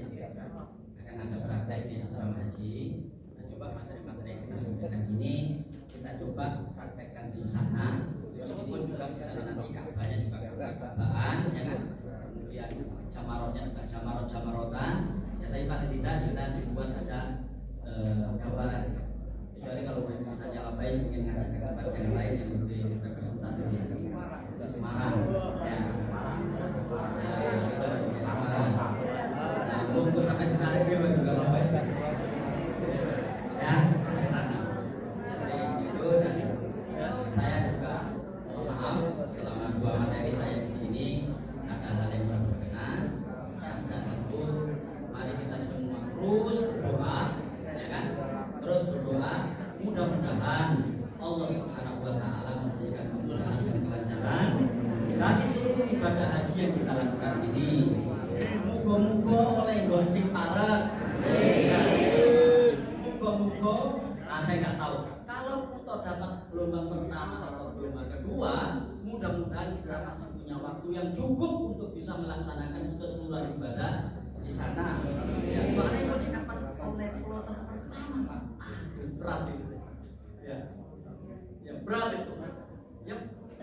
Akan ada praktek di asrama haji. Nah, coba materi-materi yang kita sampaikan ini kita coba praktekkan di sana. Meskipun juga di sana nanti Ka'bahnya juga Ka'bahan, ya kan. Kemudian jamarotnya juga jamarotan. Ya, tapi paling tidak kita dibuat ada gambaran. Kecuali kalau misalnya Labai ingin ngajak ke tempat yang lain yang lebih representatif di Semarang, ya, itu di Semarang. Nah, tunggu sampai kita review juga Labai, ya, ke sana. Jadi itu dan saya juga mohon maaf selama 2 materi saya di sini ada hal yang kurang berkenan. Ya, dan tentu mari kita semua terus berdoa. Terus berdoa, mudah-mudahan Allah Subhanahu wa taala memberikan kemudahan dan kelancaran bagi seluruh ibadah haji yang kita lakukan ini. Muga-muga oleh gonsing parek. Muga-muga, saya nggak tahu. Kalau kita dapat gelombang pertama atau gelombang kedua, mudah-mudahan kita masih punya waktu yang cukup untuk bisa melaksanakan keseluruhan ibadah di sana. Ya, soalnya ini kapan oleh kloter pertama, Pak. Berat itu. Ya berat itu. Ya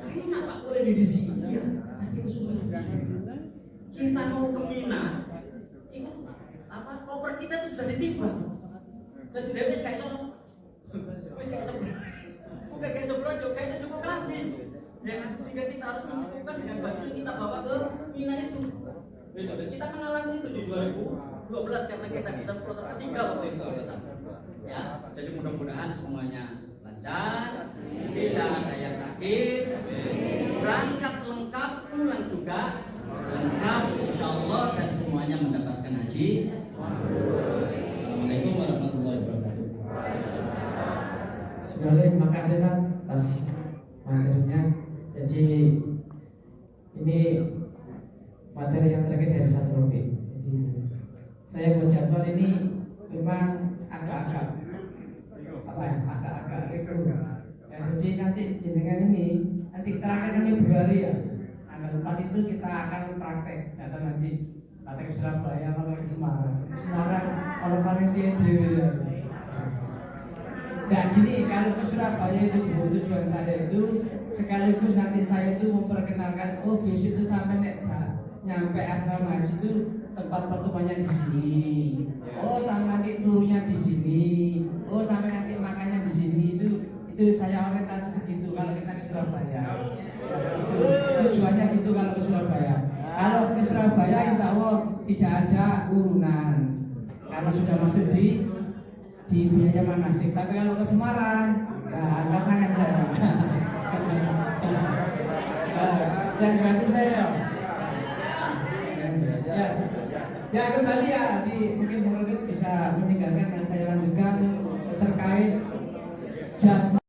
Mina tak boleh di sini. Iya, tapi itu susah. Kita mau ke Mina, itu apa koper kita itu sudah ditimbang. Dan tidak bisa kayak sono. Bukan kayak sebelum kayak cukup lagi. Ya, sehingga kita harus menentukan dengan baju yang kita bawa ke Mina itu. Gitu. Dan kita mengalami itu di 2012 karena kita kloter ketiga waktu itu ya. Jadi mudah-mudahan semuanya lancar, tidak ada yang sakit, berangkat lengkap, pulang juga lengkap, insya Allah, dan semuanya mendapatkan haji. Assalamualaikum warahmatullahi wabarakatuh. Sekali makasih Pak atas materinya. Jadi ini materi yang terkait dari satu topik. Jadi saya buat jadwal ini memang agak-agak itu. Ya, jadi nanti jenengan ini nanti terakhir kan Februari ya. Tanggal 4 itu kita akan praktek. Datang nanti praktek Surabaya, praktek Semarang. Semarang kalau panitia dewe ya. Nah gini, kalau ke Surabaya itu tujuan saya itu sekaligus nanti saya itu memperkenalkan, oh besok itu sampai nyampe asrama haji itu tempat pertemuannya di sini. Oh sampai nanti turunnya di sini. Oh sampai nanti makannya di sini. Itu saya orientasi segitu kalau kita ke Surabaya. Tujuannya gitu kalau ke Surabaya. Kalau ke Surabaya insya Allah tidak ada urunan karena sudah masuk di biaya manasik. Tapi kalau ke Semarang, ya angkat tangan saya. Yang gratis saya. Ya kembali ya, nanti mungkin Bapak bisa meninggalkan dan saya lanjutkan terkait jadwal